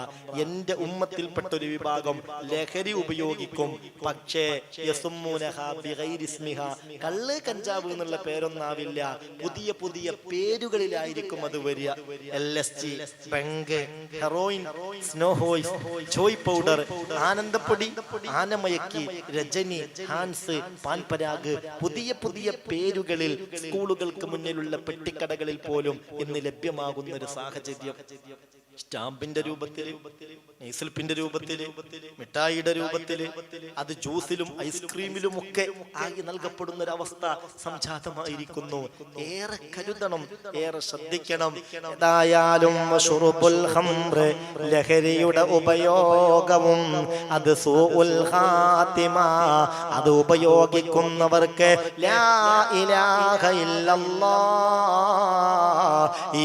Speaker 1: എൻ്റെ ഉമ്മത്തിൽപ്പെട്ട ഒരു വിഭാഗം ലഹരി ഉപയോഗിക്കും. പക്ഷേ യസുമ്മൂനഹാ ബിഗൈരി ഇസ്മിഹാ, കള്ള് കഞ്ചാവ് എന്നുള്ള പേരൊന്നാവില്ല, പുതിയ പുതിയ പേരുകളിലായിരിക്കും അത് വരിക. LSG, ബെങ്ക്, ഹെറോയിൻ, സ്നോഹോയ്സ്, ജോയ് പൗഡർ, ആനന്ദപ്പൊടി, ആനമയക്കി, രജനി, ഹാൻസ്, പാൻപരാഗ്, പുതിയ പുതിയ പേരുകളിൽ സ്കൂളുകൾക്ക് മുന്നിലുള്ള പെട്ടിക്കടകളിൽ പോലും ഇന്ന് ലഭ്യമാകുന്ന ഒരു സാഹചര്യം. സ്റ്റാമ്പിന്റെ രൂപത്തില്, നെയ്സിൽപ്പിന്റെ രൂപത്തില്, മിഠായിയുടെ രൂപത്തില്, അത് ജ്യൂസിലും ഐസ്ക്രീമിലും ഒക്കെ ആയി നൽകപ്പെടുന്ന ഒരവസ്ഥ സംജാതമായിരിക്കുന്നു. ഏറെ കരുതണം, ഏറെ ശ്രദ്ധിക്കണം. ഏതായാലും ശുറുബുൽ ഖംർ, ലഹരിയുടെ ഉപയോഗവും അത് സൂഉൽ ഖാതിമ, അത് ഉപയോഗിക്കുന്നവർക്ക് ലാ ഇലാഹ ഇല്ലല്ലാഹ്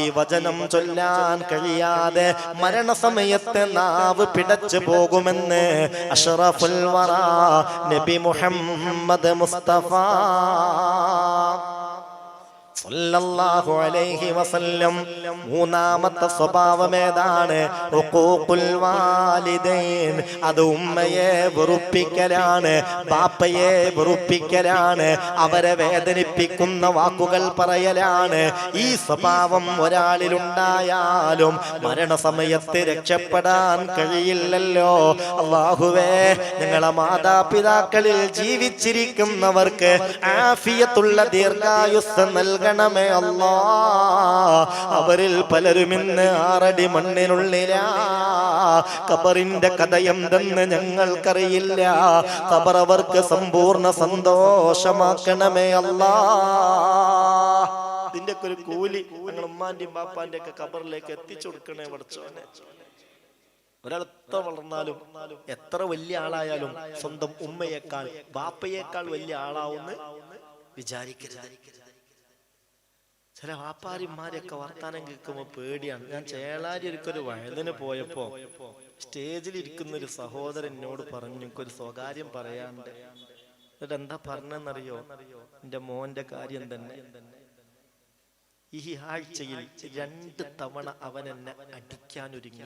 Speaker 1: ഈ വചനം ചൊല്ലാൻ കഴിയാതെ മരണസമയത്ത് നാവ് പിടച്ചു പോകുമെന്ന് അഷ്റഫുൽ വറ നബി മുഹമ്മദ് മുസ്തഫ സല്ലല്ലാഹു അലൈഹി വസല്ലം. മൂന്നാമത്തെ സ്വഭാവം ഏതാണ്? ഉഖൂഖുൽ വാലിദൈൻ, അത് ഉമ്മയെ വെറുപ്പിക്കലാണ്, ബാപ്പയെ വെറുപ്പിക്കലാണ്, അവരെ വേദനിപ്പിക്കുന്ന വാക്കുകൾ പറയലാണ്. ഈ സ്വഭാവം ഒരാളിലുണ്ടായാലും മരണസമയത്ത് രക്ഷപ്പെടാൻ കഴിയില്ലല്ലോ. അല്ലാഹുവേ, ഞങ്ങളെ മാതാപിതാക്കളിൽ ജീവിച്ചിരിക്കുന്നവർക്ക് ആഫിയത്തുള്ള ദീർഘായുസ്സ് നൽകണം. അവരിൽ പലരും ഇന്ന് 6 അടി മണ്ണിനുള്ളിലാ. ഖബറിന്റെ കഥയെന്തെന്ന് ഞങ്ങൾക്കറിയില്ല. ഖബർ അവർക്ക് സമ്പൂർണ്ണ സന്തോഷമാക്കണമേ അല്ലാ. ഇതിന്റെ ഒക്കെ ഒരു കൂലി ഞങ്ങൾ ഉമ്മാന്റെയും ബാപ്പാന്റെ ഒക്കെ ഖബറിലേക്ക് എത്തിച്ചു കൊടുക്കണേ പഠിച്ചോനെ. ഒരാൾ എത്ര വളർന്നാലും എത്ര വലിയ ആളായാലും സ്വന്തം ഉമ്മയേക്കാൾ ബാപ്പയേക്കാൾ വലിയ ആളാവുന്ന് വിചാരിക്കരുത്. ചില വാപ്പാരിമാരെയൊക്കെ വർത്താനം കേൾക്കുമ്പോൾ പേടിയാണ്. ഞാൻ ചേളാരി ഒരിക്കൊരു വയലിന് പോയപ്പോ സ്റ്റേജിൽ ഇരിക്കുന്ന ഒരു സഹോദരൻ എന്നോട് പറഞ്ഞു, എനിക്കൊരു സ്വകാര്യം പറയാണ്ട്. എന്നിട്ട് എന്താ പറഞ്ഞെന്നറിയോ? എന്റെ മോന്റെ കാര്യം തന്നെ. ഈ ആഴ്ചയിൽ 2 തവണ അവൻ എന്നെ അടിക്കാനൊരുങ്ങി.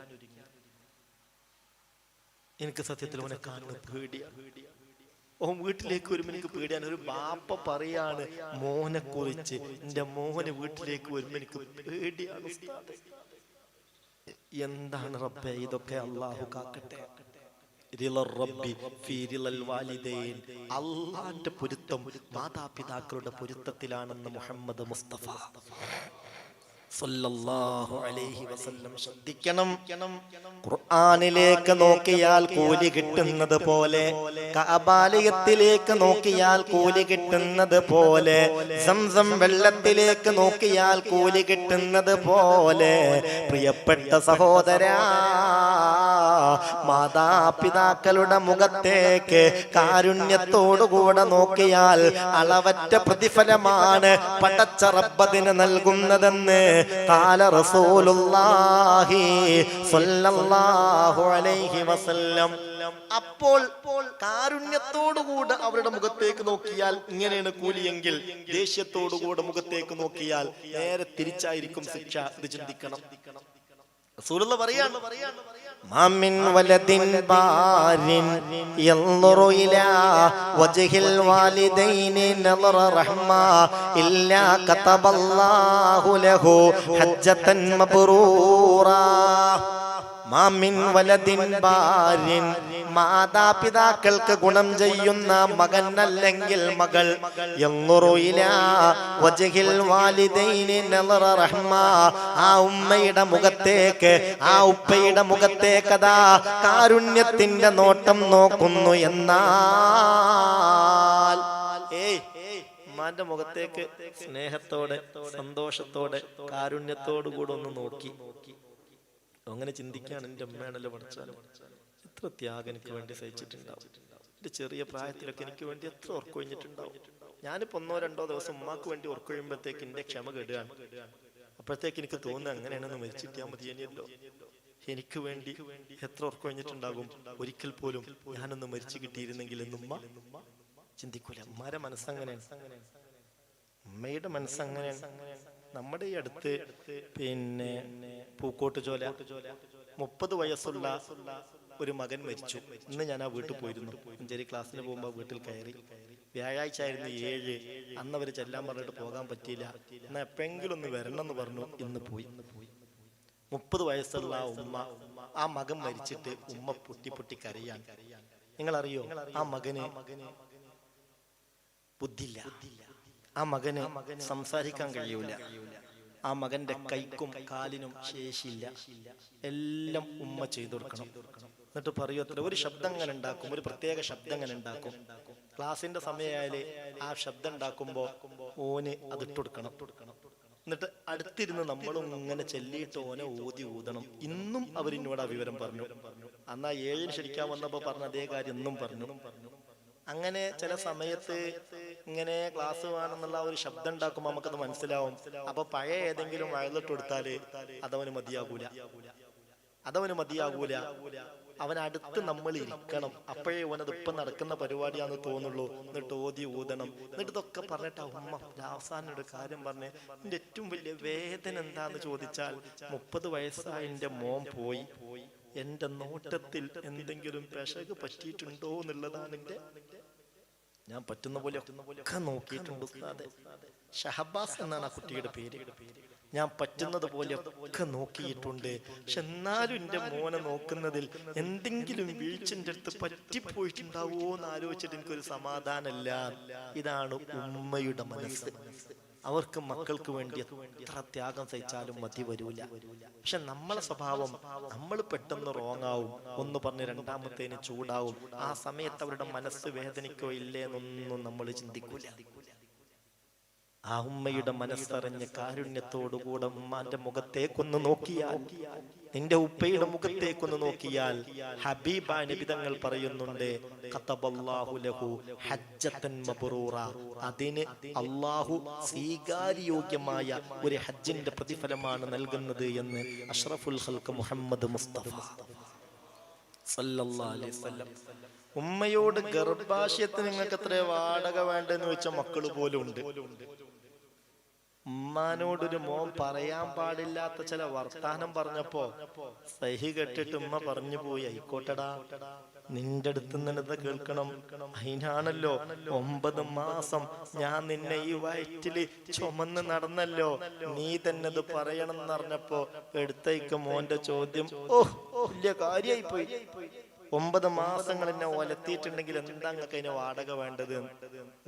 Speaker 1: എനിക്ക് സത്യത്തിൽ അവനെ കാണുന്ന പേടിയാണ്. ഓ വീട്ടിലേക്ക് വരുമ്പോൾ എനിക്ക് പേടിയാണ്. ഒരു ബാപ്പ പറയാണ് മോനെ കുറിച്ച്, എന്റെ മോനെ വീട്ടിലേക്ക് വരുമ്പോൾ എനിക്ക് പേടിയാണ്. എന്താണ് റബ്ബേ ഇതൊക്കെ? അല്ലാഹു കാക്കട്ടെ. അള്ളാന്റെ പൊരുത്തം മാതാപിതാക്കളുടെ പൊരുത്തത്തിലാണെന്ന് മുഹമ്മദ് മുസ്തഫ സല്ലല്ലാഹു അലൈഹി വസല്ലം. ശ്രദ്ധിക്കണം, ഖുർആനിലേക്ക് നോക്കിയാൽ കൂലി കിട്ടുന്നത് പോലെ, കഅബാലയത്തിലേക്ക് നോക്കിയാൽ കൂലി കിട്ടുന്നത് പോലെ, സംസം വെള്ളത്തിലേക്ക് നോക്കിയാൽ കൂലി കിട്ടുന്നത് പോലെ, പ്രിയപ്പെട്ട സഹോദരാ, മാതാപിതാക്കളുടെ മുഖത്തേക്ക് കാരുണ്യത്തോടുകൂടെ നോക്കിയാൽ അളവറ്റ പ്രതിഫലമാണ് പടച്ച റബ്ബിന് നൽകുന്നതെന്ന് ഖാല റസൂലുള്ളാഹി സ്വല്ലല്ലാഹു അലൈഹി വസല്ലം. അപ്പോൾ കാരുണ്യത്തോടുകൂടെ അവരുടെ മുഖത്തേക്ക് നോക്കിയാൽ ഇങ്ങനെയാണ് കൂലിയെങ്കിൽ, ദേഷ്യത്തോടുകൂടെ മുഖത്തേക്ക് നോക്കിയാൽ നേരെ തിരിച്ചായിരിക്കും ശിക്ഷ. ഇത് ചിന്തിക്കണം. റസൂലുള്ളാഹി പറയാണ്, മാമിൻ വലദിൻ ബാരിൻ യൻദുറു ഇലാ വജ്ഹിൽ വാലിദൈനി നദറ റഹ്മ ഇല്ലാ കതബല്ലാഹു ലഹു ഹജ്ജതൻ മബ്റൂറാ. മാമിൻ വലദിൻ ബാരിൻ, മാതാപിതാക്കൾക്ക് ഗുണം ചെയ്യുന്ന മകൻ അല്ലെങ്കിൽ മകൾ, യൻദുറു ഇലാ വജ്ഹിൽ വാലിദൈനി നദറ റഹ്മ, ആ ഉമ്മയുടെ മുഖത്തേക്ക്, ആ ഉപ്പയുടെ മുഖത്തേക്ക് അതാ കാരുണ്യത്തിന്റെ നോട്ടം നോക്കുന്നു. എന്നാൽ ഉമ്മാന്റെ മുഖത്തേക്ക് സ്നേഹത്തോടെ, സന്തോഷത്തോടെ, കാരുണ്യത്തോടു കൂടെ ഒന്ന് നോക്കി. അങ്ങനെ ചിന്തിക്കാൻ എൻ്റെ ഉമ്മയാണല്ലോ പഠിച്ചാലും എത്ര ത്യാഗം എനിക്ക് വേണ്ടി സഹിച്ചിട്ടുണ്ടാവും. എൻ്റെ ചെറിയ പ്രായത്തിലൊക്കെ എനിക്ക് വേണ്ടി എത്ര ഉറക്കൊഴിഞ്ഞിട്ടുണ്ടാവും. ഞാനിപ്പോൾ 1-2 ദിവസം ഉമ്മാക്ക് വേണ്ടി ഉറക്കൊഴിയുമ്പോഴത്തേക്ക് എൻ്റെ ക്ഷമ കെടുകയാണ്. അപ്പോഴത്തേക്ക് എനിക്ക് തോന്നുന്നു അങ്ങനെയാണെന്ന് മരിച്ചിട്ടാൽ മതിയല്ലോ. എനിക്ക് വേണ്ടി എത്ര ഉറക്കൊഴിഞ്ഞിട്ടുണ്ടാകും. ഒരിക്കൽ പോലും ഞാനൊന്ന് മരിച്ചു കിട്ടിയിരുന്നെങ്കിൽ എന്നുമ്മ ചിന്തിക്കൂല. ഉമ്മാരെ മനസ്സങ്ങനെയാണ്, ഉമ്മയുടെ മനസ്സങ്ങനെയാണ്. നമ്മുടെ ഈ അടുത്ത് പിന്നെ പൂക്കോട്ട് ചോല 30 വയസ്സുള്ള ഒരു മകൻ മരിച്ചു. ഇന്ന് ഞാൻ ആ വീട്ടിൽ പോയിരുന്നു. മഞ്ചേരി ക്ലാസ്സിന് പോകുമ്പോൾ വീട്ടിൽ കയറി. വ്യാഴാഴ്ച ആയിരുന്നു 7. അന്ന് അവർ ചെല്ലാൻ പറഞ്ഞിട്ട് പോകാൻ പറ്റിയില്ല. എന്നാൽ എപ്പെങ്കിലും ഒന്ന് വരണം എന്ന് പറഞ്ഞു. ഇന്ന് പോയി. 30 വയസ്സുള്ള ഉമ്മ, ആ മകൻ മരിച്ചിട്ട് ഉമ്മ പൊട്ടി പൊട്ടി കരയാൻ. നിങ്ങളറിയോ, ആ മകന് ബുദ്ധിയില്ല, ആ മകന് സംസാരിക്കാൻ കഴിയൂല, ആ മകന്റെ കൈക്കും കാലിനും ശേഷിയില്ല. എല്ലാം ഉമ്മ ചെയ്തു കൊടുക്കണം. എന്നിട്ട് പറയൂ, അത്ര ഒരു ശബ്ദം അങ്ങനെ ഉണ്ടാക്കും, ഒരു പ്രത്യേക ശബ്ദം അങ്ങനെ ഉണ്ടാക്കും. ക്ലാസിന്റെ സമയമായാല് ആ ശബ്ദം ഉണ്ടാക്കുമ്പോ ഓന് അതിട്ട് കൊടുക്കണം. എന്നിട്ട് അടുത്തിരുന്ന് നമ്മളും ഇങ്ങനെ ചെല്ലിയിട്ട് ഓനെ ഊതണം. ഇന്നും അവരിന്നോട് ആ വിവരം പറഞ്ഞു. അന്നാ 7 ശരിക്കാൻ വന്നപ്പോ പറഞ്ഞ അതേ കാര്യം ഇന്നും പറഞ്ഞു. അങ്ങനെ ചില സമയത്ത് ഇങ്ങനെ ക്ലാസ് വേണമെന്നുള്ള ഒരു ശബ്ദം ഉണ്ടാക്കുമ്പോൾ നമുക്കത് മനസ്സിലാവും. അപ്പൊ പഴയ ഏതെങ്കിലും വയലിട്ട് കൊടുത്താല് അതവന് മതിയാകൂല. അവനടുത്ത് നമ്മൾ ഇരിക്കണം. അപ്പോഴേ ഓനത് ഇപ്പം നടക്കുന്ന പരിപാടിയാന്ന് തോന്നുള്ളൂ. എന്നിട്ട് ഊതണം. എന്നിട്ട് ഇതൊക്കെ പറഞ്ഞിട്ട് ഉമ്മ അവസാനം ഒരു കാര്യം പറഞ്ഞ്, എന്റെ ഏറ്റവും വലിയ വേദന എന്താന്ന് ചോദിച്ചാൽ 30 വയസ്സായ എന്റെ മോൻ പോയി. എന്റെ നോട്ടത്തിൽ എന്തെങ്കിലും പെശക് പറ്റിയിട്ടുണ്ടോ എന്നുള്ളതാണ് ഞാൻ പറ്റുന്ന പോലെ ഒക്കെ നോക്കിയിട്ടുണ്ട്. ഷഹബാസ് എന്നാണ് ആ കുട്ടിയുടെ പേര്. ഞാൻ പറ്റുന്നത് പോലെ ഒക്കെ നോക്കിയിട്ടുണ്ട്. പക്ഷെ എന്നാലും എന്റെ മോനെ നോക്കുന്നതിൽ എന്തെങ്കിലും വീഴ്ചന്റെ അടുത്ത് പറ്റിപ്പോയിട്ടുണ്ടാവോ എന്ന് ആലോചിച്ചിട്ട് എനിക്കൊരു സമാധാനമല്ല. ഇതാണ് ഉമ്മയുടെ മനസ്സ്. അവർക്ക് മക്കൾക്ക് വേണ്ടി എത്ര ത്യാഗം സഹിച്ചാലും മതി വരൂല. പക്ഷെ നമ്മളെ സ്വഭാവം, നമ്മൾ പെട്ടെന്ന് റോങ് ആവും. ഒന്ന് പറഞ്ഞ് രണ്ടാമത്തേന് ചൂടാവും. ആ സമയത്ത് അവരുടെ മനസ്സ് വേദനിക്കോ ഇല്ലേ എന്നൊന്നും നമ്മൾ ചിന്തിക്കൂല. ആ ഉമ്മയുടെ മനസ്സറിഞ്ഞ് കാരുണ്യത്തോടുകൂടെ ഉമ്മാന്റെ മുഖത്തേക്കൊന്ന് നോക്കിയാൽ, നിന്റെ ഉപ്പയുടെ മുഖത്തേക്കൊന്ന് നോക്കിയാൽ, ഹബീബായ നബി തങ്ങൾ പറയുന്നുണ്ട്, ഖതബല്ലാഹു ലഹു ഹജ്ജതൻ മബ്റൂറ, അതിന് അല്ലാഹു സ്വീകാര്യോഗ്യമായ ഒരു ഹജ്ജിന്റെ പ്രതിഫലമാണ് നൽകുന്നത് എന്ന് അഷ്റഫുൽ ഖൽഖ് മുഹമ്മദ് മുസ്തഫ സല്ലല്ലാഹു അലൈഹി വസല്ലം. ഉമ്മയോട് ഗർഭാശയത്തിന് നിങ്ങൾക്ക് എത്ര വാടക വേണ്ടെന്ന് വെച്ച മക്കള് പോലും ഉണ്ട്. ഉമ്മാനോടൊരു മോൻ പറയാൻ പാടില്ലാത്ത ചില വർത്താനം പറഞ്ഞപ്പോ സഹി കെട്ടിട്ട് ഉമ്മ പറഞ്ഞു പോയി, ആയിക്കോട്ടടാ, നിന്റെ അടുത്ത് നിന്നത് കേൾക്കണം. അതിനാണല്ലോ 9 മാസം ഞാൻ നിന്നെ ഈ വയറ്റില് ചുമന്ന് നടന്നല്ലോ, നീ തന്നെ അത് പറയണം എന്ന് പറഞ്ഞപ്പോ എടുത്തേക്ക് മോന്റെ ചോദ്യം, വലിയ കാര്യമായി പോയി. 9 മാസങ്ങൾ എന്നെ ഒലത്തിയിട്ടുണ്ടെങ്കിൽ എന്താ നിങ്ങൾക്ക് അതിന് വാടക വേണ്ടത്?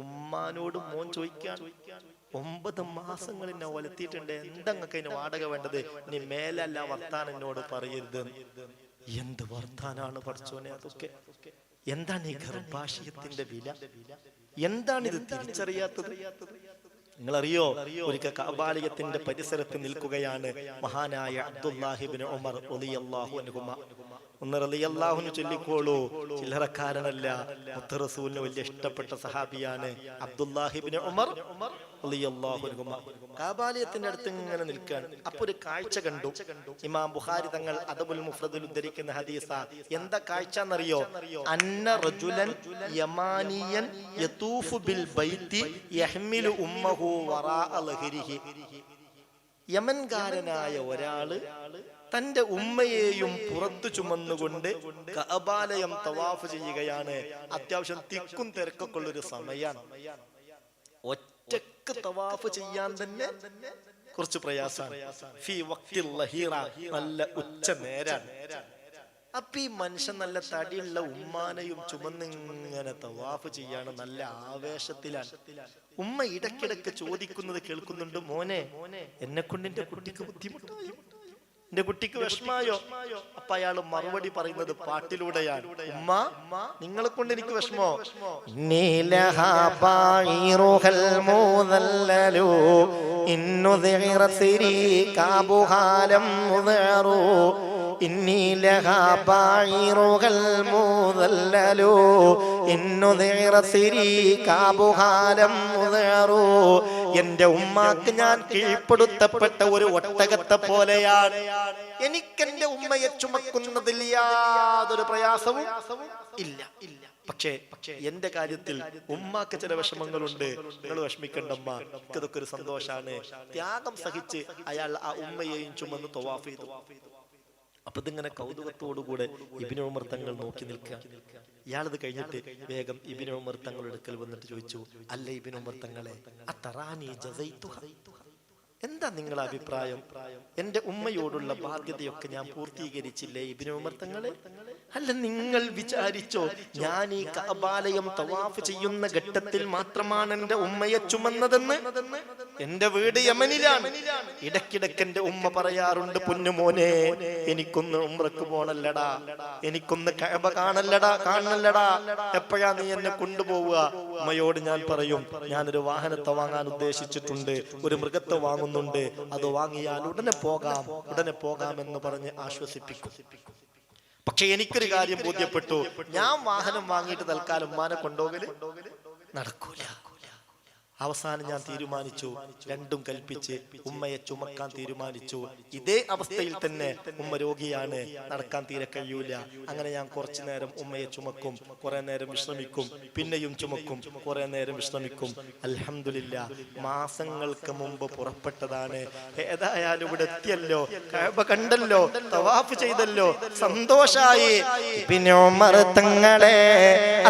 Speaker 1: ഉമ്മാനോട് മോൻ ചോദിക്കാൻ 9 മാസങ്ങൾ എന്നെ ഒലത്തിയിട്ടുണ്ട്, എന്തെങ്ങൾക്ക് അതിന് വാടക വേണ്ടത്, ഇനി മേലല്ല വർത്താനം എന്നോട് പറയരുത്. എന്ത് വർത്താനാണ് പഠിച്ചോനെ അതൊക്കെ? എന്താണ് ഈ ഗർഭാശയത്തിന്റെ വില? എന്താണിത് തിരിച്ചറിയാത്തത്? നിങ്ങളറിയോ, ഒരിക്കൽ കഅബാലയത്തിന്റെ പരിസരത്ത് നിൽക്കുകയാണ് മഹാനായ അബ്ദുല്ലാഹി ഇബ്നു ഉമർ റളിയല്ലാഹു അൻഹുമ. ഒന്ന് റളിയല്ലാഹു അൻഹു ചൊല്ലിക്കോളൂ, ചില്ലറക്കാരനല്ല, മുത്ത് റസൂലിന് വലിയ ഇഷ്ടപ്പെട്ട സഹാബിയാണ് അബ്ദുല്ലാഹി ഇബ്നു ഉമർ റളിയല്ലാഹു അൻഹുമ. കഅബാലയത്തിന്റെ അടുത്ത് ഇങ്ങനെ നിൽക്കുകയാണ്. അപ്പോൾ ഒരു കാഴ്ച കണ്ടു. ഇമാം ബുഖാരി തങ്ങൾ അദബുൽ മുഫ്രദിൽ ഉദ്ധരിക്കുന്ന ഹദീസ. എന്താ കാഴ്ച എന്നറിയോ? അന്ന റജുലൻ യമാനിയൻ യതൂഫു ബിൽ ബൈത്തി യഹ്മിലു ഉമ്മഹു വറാഅ ലഹരിഹി. യമൻകാരനായ ഒരാള് തന്റെ ഉമ്മയെയും പുറത്തു ചുമന്നുകൊണ്ട് കഅബാലയം തവാഫ് ചെയ്യുകയാണ്. അത്യാവശ്യം തിക്കും തിരക്കൊക്കെ ഉള്ളൊരു സമയമാണ്. ഒറ്റക്ക് തവാഫ് ചെയ്യാൻ തന്നെ കുറച്ച് പ്രയാസമാണ്. ഫീ വഖ്തിൽ ലഹീറ, നല്ല ഉച്ച നേരാണ്. അപ്പൊ ഈ മനുഷ്യൻ നല്ല തടിയുള്ള ഉമ്മാനെയും ചുമന്നിങ്ങനെ തവാഫ് ചെയ്യാണ്, നല്ല ആവേശത്തിലാണ്. ഉമ്മ ഇടയ്ക്കിടയ്ക്ക് ചോദിക്കുന്നത് കേൾക്കുന്നുണ്ട്, മോനെ എന്നെ കൊണ്ട് എന്റെ കുട്ടിക്ക് ബുദ്ധിമുട്ടായോ, എന്റെ കുട്ടിക്ക് വിഷമായോ? അപ്പൊ അയാൾ മറുപടി പറയുന്നത് പാട്ടിലൂടെയാണ്. ഉമ്മ, നിങ്ങളെ കൊണ്ട് എനിക്ക് വിഷമോ? എന്റെ ഉമ്മാക്ക് ഞാൻ കീഴ്പ്പെടുത്തപ്പെട്ട ഒരു ഒട്ടകത്തെ പോലെയാണ്. എനിക്കെന്റെ ഉമ്മയെ ചുമക്കുന്നതിൽ യാതൊരു പ്രയാസവും ഇല്ല. പക്ഷേ എന്റെ കാര്യത്തിൽ ഉമ്മാക്ക് ചില വിഷമങ്ങളുണ്ട്. നിങ്ങൾ വിഷമിക്കണ്ടമ്മ, ഇതൊക്കെ ഒരു സന്തോഷാണ്. ത്യാഗം സഹിച്ച് അയാൾ ആ ഉമ്മയെയും ചുമന്ന് തവാഫ് ചെയ്തു. അപ്പൊ ഇതിങ്ങനെ കൗതുകത്തോടുകൂടെ ഇബ്നു ഉമർ തങ്ങൾ നോക്കി നിൽക്കുക. ഇയാളത് കഴിഞ്ഞിട്ട് വേഗം ഇബ്നു ഉമർ തങ്ങളുടെ അടുക്കൽ വന്നിട്ട് ചോദിച്ചു, അല്ല ഇബ്നു ഉമർ തങ്ങളെ, അത്തറാനി ജസൈതുഹ, എന്താ നിങ്ങളുടെ അഭിപ്രായം? എന്റെ ഉമ്മയോടുള്ള ബാധ്യതയൊക്കെ ഞാൻ പൂർത്തീകരിച്ചില്ലേ ഇബ്നു ഉമർ തങ്ങളെ? അല്ല, നിങ്ങൾ വിചാരിച്ചോ ഞാൻ ഈ കഅബാലയം തവാഫ് ചെയ്യുന്ന ഘട്ടത്തിൽ മാത്രമാണ് എന്റെ ഉമ്മയെ ചുമന്നതെന്ന്? എന്റെ വീട് യമനിലാണ്. ഇടയ്ക്കിടയ്ക്ക് എന്റെ ഉമ്മ പറയാറുണ്ട്, പൊന്നുമോനെ എനിക്കൊന്ന് ഉംറക്ക് പോണല്ലടാ, എനിക്കൊന്ന് കഅബ കാണല്ലടാ, എപ്പോഴാ നീ എന്നെ കൊണ്ടുപോവുക? ഉമ്മയോട് ഞാൻ പറയും, ഞാനൊരു വാഹനത്തെ വാങ്ങാൻ ഉദ്ദേശിച്ചിട്ടുണ്ട്, ഒരു മൃഗത്തെ വാങ്ങുന്നുണ്ട്, അത് വാങ്ങിയാൽ ഉടനെ പോകാം എന്ന് പറഞ്ഞ് ആശ്വസിപ്പിക്കും. പക്ഷെ എനിക്കൊരു കാര്യം ബോധ്യപ്പെട്ടു, ഞാൻ വാഹനം വാങ്ങിയിട്ട് തൽക്കാലം ഉമ്മാനെ കൊണ്ടുപോകല് നടക്കൂല. അവസാനം ഞാൻ തീരുമാനിച്ചു, രണ്ടും കൽപ്പിച്ച് ഉമ്മയെ ചുമക്കാൻ തീരുമാനിച്ചു. ഇതേ അവസ്ഥയിൽ തന്നെ ഉമ്മ രോഗിയാണ്, നടക്കാൻ തീരെ കഴിയൂല. അങ്ങനെ ഞാൻ കുറച്ചു നേരം ഉമ്മയെ ചുമക്കും, കുറെ നേരം വിശ്രമിക്കും, പിന്നെയും ചുമക്കും, കുറെ നേരം വിശ്രമിക്കും. അൽഹംദുലില്ലാ, മാസങ്ങൾക്ക് മുമ്പ് പുറപ്പെട്ടതാണ്. ഏതായാലും ഇവിടെ എത്തിയല്ലോ, കഅബ കണ്ടല്ലോ, തവാഫ് ചെയ്തല്ലോ, സന്തോഷായി.
Speaker 2: ഇബ്നു ഉമർ തങ്ങളെ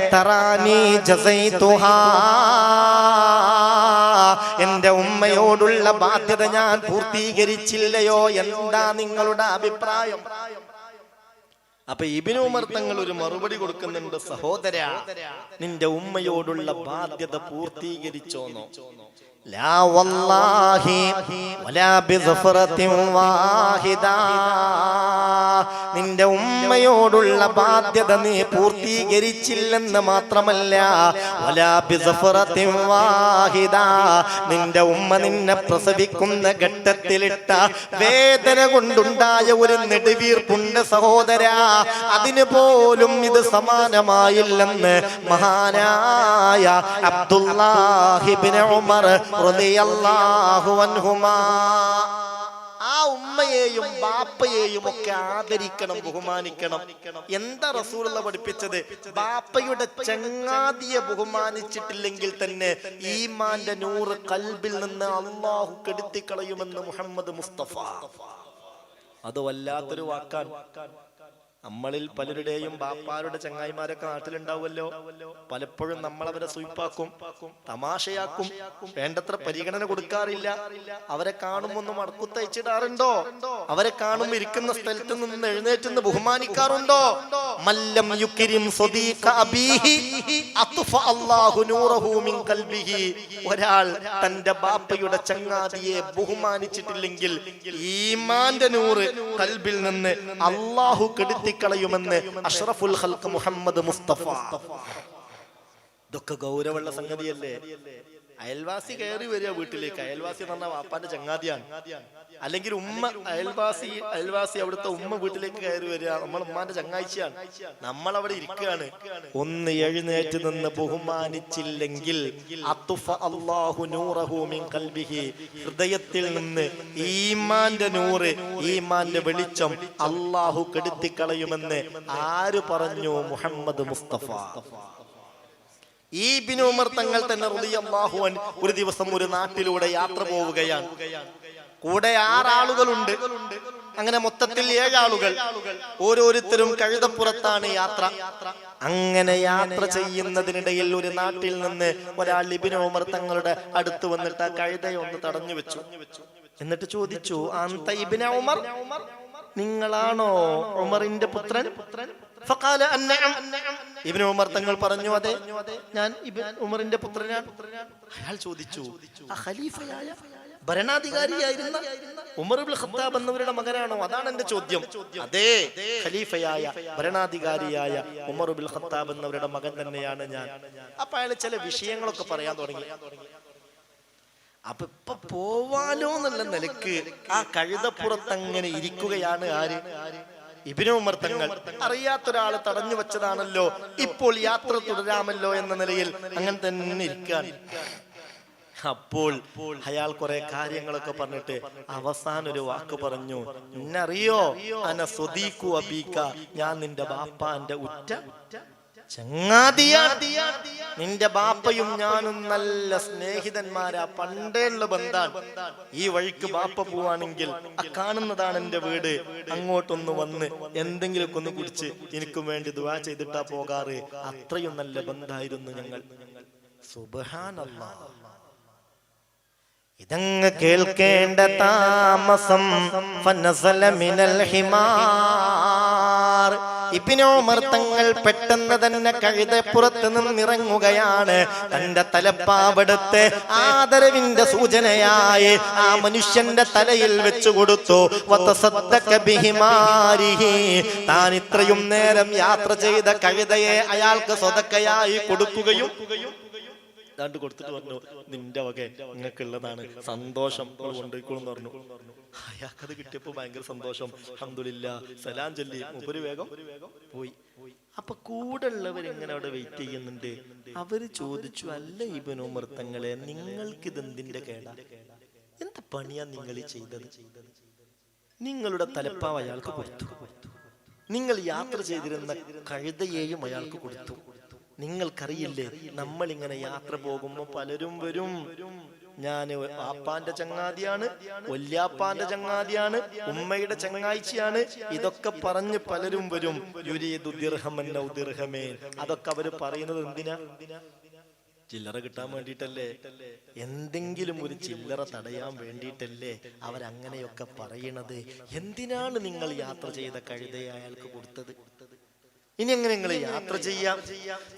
Speaker 2: അത്തറാനി ജസൈതുഹാ, എന്റെ ഉമ്മയോടുള്ള ബാധ്യത ഞാൻ പൂർത്തീകരിച്ചില്ലയോ? എന്താ നിങ്ങളുടെ അഭിപ്രായം?
Speaker 1: അപ്പൊ ഇബ്നു ഉമർ തങ്ങൾ ഒരു മറുപടി കൊടുക്കുന്നുണ്ട്, സഹോദരാ, നിന്റെ ഉമ്മയോടുള്ള ബാധ്യത പൂർത്തീകരിച്ചോന്നോ?
Speaker 2: ലാ വല്ലാഹി വലാ ബിസ്ഫറത്തിൻ വാഹിദ, നിന്റെ ഉമ്മയോടുള്ള ബാധ്യത നീ പൂർത്തീകരിച്ചില്ലെന്ന് മാത്രമല്ല, വലാ ബിസ്ഫറത്തിൻ വാഹിദ, നിന്റെ ഉമ്മ നിന്നെ പ്രസവിക്കുന്ന ഘട്ടത്തിലിട്ട വേദന കൊണ്ടുണ്ടായ ഒരു നെടുവീർപ്പുണ്ട് സഹോദരാ, അതിന് പോലും ഇത് സമാനമായില്ലെന്ന് മഹാനായ അബ്ദുല്ലാഹി ഇബ്നു ഉമർ റളിയല്ലാഹു അൻഹുമാ.
Speaker 1: ആ ഉമ്മയെയും ബാപ്പയെയും ഒക്കെ ആദരിക്കണം, ബഹുമാനിക്കണം. എന്താ റസൂലുള്ള പഠിപ്പിച്ചത്? ബാപ്പയുടെ ചങ്ങാതിയെ ബഹുമാനിച്ചിട്ടില്ലെങ്കിൽ തന്നെ ഈമാന്റെ നൂറ് കൽബിൽ നിന്ന് അള്ളാഹു കെടുത്തിക്കളയുമെന്ന് മുഹമ്മദ് മുസ്തഫ. അത് വല്ലാത്തൊരു വാക്കാണ്. നമ്മളിൽ പലരുടെയും ബാപ്പാരുടെ ചങ്ങായിമാരൊക്കെ നാട്ടിലുണ്ടാവുമല്ലോ. പലപ്പോഴും നമ്മൾ അവരെ സ്വീപ്പാക്കും, തമാശയാക്കും, വേണ്ടത്ര പരിഗണന കൊടുക്കാറില്ല. അവരെ കാണുമൊന്നും മടക്കുത്തയച്ചിടാറുണ്ടോ? അവരെ കാണുമ്പോൾ ഇരിക്കുന്ന സ്ഥലത്ത് നിന്ന് എഴുന്നേറ്റ് ബഹുമാനിക്കാറുണ്ടോ? മല്ലം യുക്രിം സ്വദീഖ അബീഹി അത്ഫ അല്ലാഹു നൂറഹു മിൻ ഖൽബിഹി. ഒരാൾ തന്റെ ബാപ്പയുടെ ചങ്ങാതിയെ ബഹുമാനിച്ചിട്ടില്ലെങ്കിൽ ഈമാന്റെ നൂറ് ഖൽബിൽ നിന്ന് അല്ലാഹു കെടുത്തിക്കളയുമെന്ന് അഷ്റഫുൽ ഖൽഖ് മുഹമ്മദ് മുസ്തഫ. ഇതൊക്കെ ഗൗരവമുള്ള സംഗതിയല്ലേ? അയൽവാസി കയറി വരിക വീട്ടിലേക്ക്. അയൽവാസി എന്ന് പറഞ്ഞാൽ വാപ്പാന്റെ ചങ്ങാതിയാണ്. അല്ലെങ്കിൽ ഉമ്മ അയൽവാസി അവിടുത്തെ ഉമ്മ വീട്ടിലേക്ക് കയറി വരിക, നമ്മൾ ഉമ്മാന്റെ ചങ്ങാഴ്ചയാണ്. നമ്മൾ അവിടെ ഇരിക്കുകയാണ്. ഒന്ന് എഴുന്നേറ്റ് നിന്ന് ബഹുമാനിച്ചില്ലെങ്കിൽ ഹൃദയത്തിൽ നിന്ന് ഈമാന്റെ നൂറ്, ഈമാന്റെ വെളിച്ചം അള്ളാഹു കെടുത്തിക്കളയുമെന്ന് ആര് പറഞ്ഞു? മുഹമ്മദ് മുസ്തഫ. ഇബ്നു ഉമർ തങ്ങൾ തന്നെ റളിയല്ലാഹു അൻഹു ഒരു ദിവസം ഒരു നാട്ടിലൂടെ യാത്ര പോവുകയാണ്. കൂടെ 6 ആളുകളുണ്ട്. അങ്ങനെ മൊത്തത്തിൽ 7 ആളുകൾ. ഓരോരുത്തരും കഴുതപ്പുറത്താണ് യാത്ര. അങ്ങനെ യാത്ര ചെയ്യുന്നതിനിടയിൽ ഒരു നാട്ടിൽ നിന്ന് ഒരാൾ ഇബ്നു ഉമർ തങ്ങളുടെ അടുത്ത് വന്നിട്ട് ആ കഴുതയെ ഒന്ന് തടഞ്ഞു വെച്ചു. എന്നിട്ട് ചോദിച്ചു, അന്ത ഇബ്നു ഉമർ, നിങ്ങളാണോ ഉമറിന്റെ പുത്രൻ? ഫഖാല അന്നഅം. ഇബ്നു ഉമർ തങ്ങൾ പറഞ്ഞു, അതെ, ഞാൻ ഉമറിന്റെ പുത്രനാണ്. അയാൾ ചോദിച്ചു, ആ ഖലീഫയായ ഭരണാധികാരിയായിരുന്ന ഉമർ ഇബ്നുൽ ഖത്താബ് എന്നവരുടെ മകനാണോ? അതാണ് എന്റെ ചോദ്യം. അതെ, ഖലീഫയായ ഭരണാധികാരിയായ ഉമർ ഇബ്നുൽ ഖത്താബ് എന്നവരുടെ മകൻ തന്നെയാണ് ഞാൻ. അപ്പൊ അയാൾ ചില വിഷയങ്ങളൊക്കെ പറയാൻ തുടങ്ങി. അപ്പൊ ഇപ്പൊ പോവാലോ എന്നുള്ള നിലക്ക് ആ കഴുതപ്പുറത്ത് അങ്ങനെ ഇരിക്കുകയാണ് ആര്? ഇബ്നു ഉമർ തങ്ങൾ. അറിയാത്തൊരാള് തടഞ്ഞു വെച്ചതാണല്ലോ, ഇപ്പോൾ യാത്ര തുടരാമല്ലോ എന്ന നിലയിൽ അങ്ങനെ തന്നെ ഇരിക്കുകയാണ്. അപ്പോൾ അയാൾ കുറെ കാര്യങ്ങളൊക്കെ പറഞ്ഞിട്ട് അവസാനം ഒരു വാക്ക് പറഞ്ഞു, എന്നറിയോ, അന സ്വദീഖു അബീക, ഞാൻ നിന്റെ ബാപ്പാന്റെ ഉറ്റ ചങ്ങാതിയാണ്. നിന്റെ ബാപ്പയും ഞാനും നല്ല സ്നേഹിതന്മാരാ, പണ്ടേയുള്ള ബന്ധാണ്. ഈ വഴിക്ക് ബാപ്പ പോവാണെങ്കിൽ കാണുന്നതാണ് എന്റെ വീട്, അങ്ങോട്ടൊന്ന് വന്ന് എന്തെങ്കിലുമൊക്കെ ഒന്ന് കുടിച്ച് എനിക്കും വേണ്ടി ദുആ ചെയ്തിട്ടാ പോകാറ്. അത്രയും നല്ല ബന്ധായിരുന്നു ഞങ്ങൾ. സുബ്ഹാനല്ലാഹ്.
Speaker 2: ഇതങ്ങ് കേൾക്കേണ്ട താമസം ഫനസല മിനൽ ഹിമാർ. ഇബ്നു ഉമർ തങ്ങൾ പെട്ടെന്ന് തന്നെ കഴുതപ്പുറത്ത് നിന്നിറങ്ങുകയാണ്. തന്റെ തലപ്പാവെടുത്ത് ആദരവിന്റെ സൂചനയായി ആ മനുഷ്യന്റെ തലയിൽ വെച്ചു കൊടുത്തു. വതസദ്ദഖ ബിഹിമാരിഹി. താൻ ഇത്രയും നേരം യാത്ര ചെയ്ത കഴുതയെ അയാൾക്ക് സ്വതക്കയായി കൊടുക്കുകയും
Speaker 1: കൊടുത്തിട്ട് പറഞ്ഞു, നിന്റെ വക നിങ്ങൾക്കുള്ളതാണ്, സന്തോഷം കൊണ്ടുപോയിക്കോളും പറഞ്ഞു. അയാൾക്കത് കിട്ടിയപ്പോ ഭയങ്കര സന്തോഷം. അൽഹംദുലില്ലാഹ് സലാം ചൊല്ലി മൂപ്പര് വേഗം പോയി. അപ്പൊ കൂടെ ഉള്ളവർ ഇങ്ങനെ അവിടെ വെയിറ്റ് ചെയ്യുന്നുണ്ട്. അവര് ചോദിച്ചു, അല്ല ഇബ്നു ഉമർ തങ്ങളെ, നിങ്ങൾക്ക് ഇതെന്തിന്റെ കേടാ? എന്ത് പണിയാ നിങ്ങൾ ചെയ്തത്? നിങ്ങളുടെ തലപ്പാവ് അയാൾക്ക് കൊടുത്തു, നിങ്ങൾ യാത്ര ചെയ്തിരുന്ന കഴുതയെയും അയാൾക്ക് കൊടുത്തു. നിങ്ങൾക്കറിയില്ലേ, നമ്മളിങ്ങനെ യാത്ര പോകുമ്പോ പലരും വരും, ഞാൻ ആപ്പാന്റെ ചങ്ങാതിയാണ്, വല്യാപ്പാന്റെ ചങ്ങാതിയാണ്, ഉമ്മയുടെ ചങ്ങാഴ്ചയാണ്, ഇതൊക്കെ പറഞ്ഞ് പലരും വരും. യുരീദു ദിർഹമൻ ഔ ദിർഹമേൻ. അതൊക്കെ അവര് പറയുന്നത് എന്തിനാ? ചില്ലറ കിട്ടാൻ വേണ്ടിയിട്ടല്ലേ? എന്തെങ്കിലും ഒരു ചില്ലറ തടയാൻ വേണ്ടിയിട്ടല്ലേ അവരങ്ങനെയൊക്കെ പറയണത്? എന്തിനാണ് നിങ്ങൾ യാത്ര ചെയ്ത കഴുതയെ അയാൾക്ക് കൊടുത്തത്? ഇനി എങ്ങനെ നിങ്ങൾ യാത്ര ചെയ്യാം?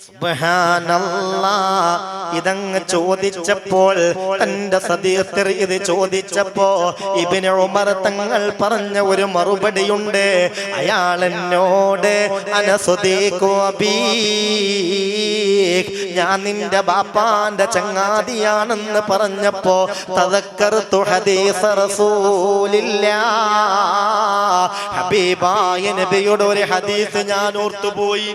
Speaker 2: സുബ്ഹാനല്ലാഹ്. ഇതങ്ങ് ചോദിച്ചപ്പോൾ, തന്റെ സദീഖർ ഇത് ചോദിച്ചപ്പോ ഇബ്നു ഉമർ തങ്ങൾ പറഞ്ഞ ഒരു മറുപടിയുണ്ട്. അയാൾ എന്നോട് അന സ്വദീഖു അബീക്, ഞാൻ നിന്റെ ബാപ്പാന്റെ ചങ്ങാതിയാണെന്ന് പറഞ്ഞപ്പോ തദക്കർതു ഹദീസ റസൂലില്ലാഹ്, ഹബീബായ നബിയുടെ ഒരു ഹദീസ് ഞാൻ ഓർത്തു പോയി.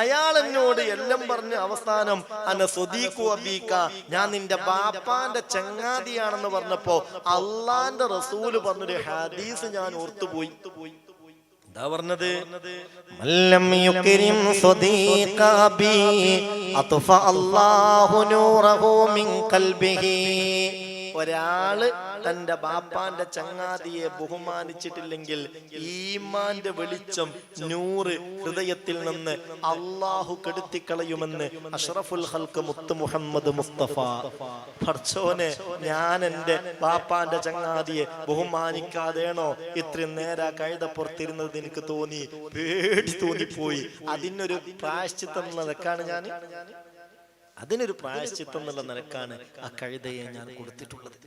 Speaker 1: അയാൾ എന്നോട് എല്ലാം പറഞ്ഞ് അവസാനം അന സ്വദീഖു അബീക, ഞാൻ നിന്റെ ബാപ്പാന്റെ ചങ്ങാതിയാണെന്ന് പറഞ്ഞപ്പോ അള്ളാന്റെ റസൂല് പറഞ്ഞൊരു ഹദീസ് ഞാൻ ഓർത്തുപോയി. എന്താ പറഞ്ഞത്?
Speaker 2: മല്ലം യുക്രിം സ്വദീഖ അബീ അത്ഫ അല്ലാഹു നൂറഹു മിൻ ഖൽബിഹി.
Speaker 1: ഒരാള് തന്റെ ബാപ്പാന്റെ ചങ്ങാതിയെ ബഹുമാനിച്ചിട്ടില്ലെങ്കിൽ ഈമാന്റെ വെളിച്ചം നൂറ് ഹൃദയത്തിൽ നിന്ന് അള്ളാഹു കെടുത്തിക്കളയുമെന്ന് അഷ്റഫുൽ ഖൽഖ് മുത്ത് മുഹമ്മദ് മുസ്തഫ. പടച്ചോനെ, ഞാൻ എന്റെ ബാപ്പാന്റെ ചങ്ങാതിയെ ബഹുമാനിക്കാതെയാണോ ഇത്രയും നേരം കഴുതപ്പുറത്തിരുന്നത് എനിക്ക് തോന്നി, പേടി തോന്നിപ്പോയി. അതിനൊരു പ്രായശ്ചിത്തം എന്നുള്ള നിലക്കാണ് അതിനൊരു പ്രായശ്ചിത്തം എന്നുള്ള നിലക്കാണ് ആ കഴുതയെ ഞാൻ കൊടുത്തിട്ടുള്ളത്.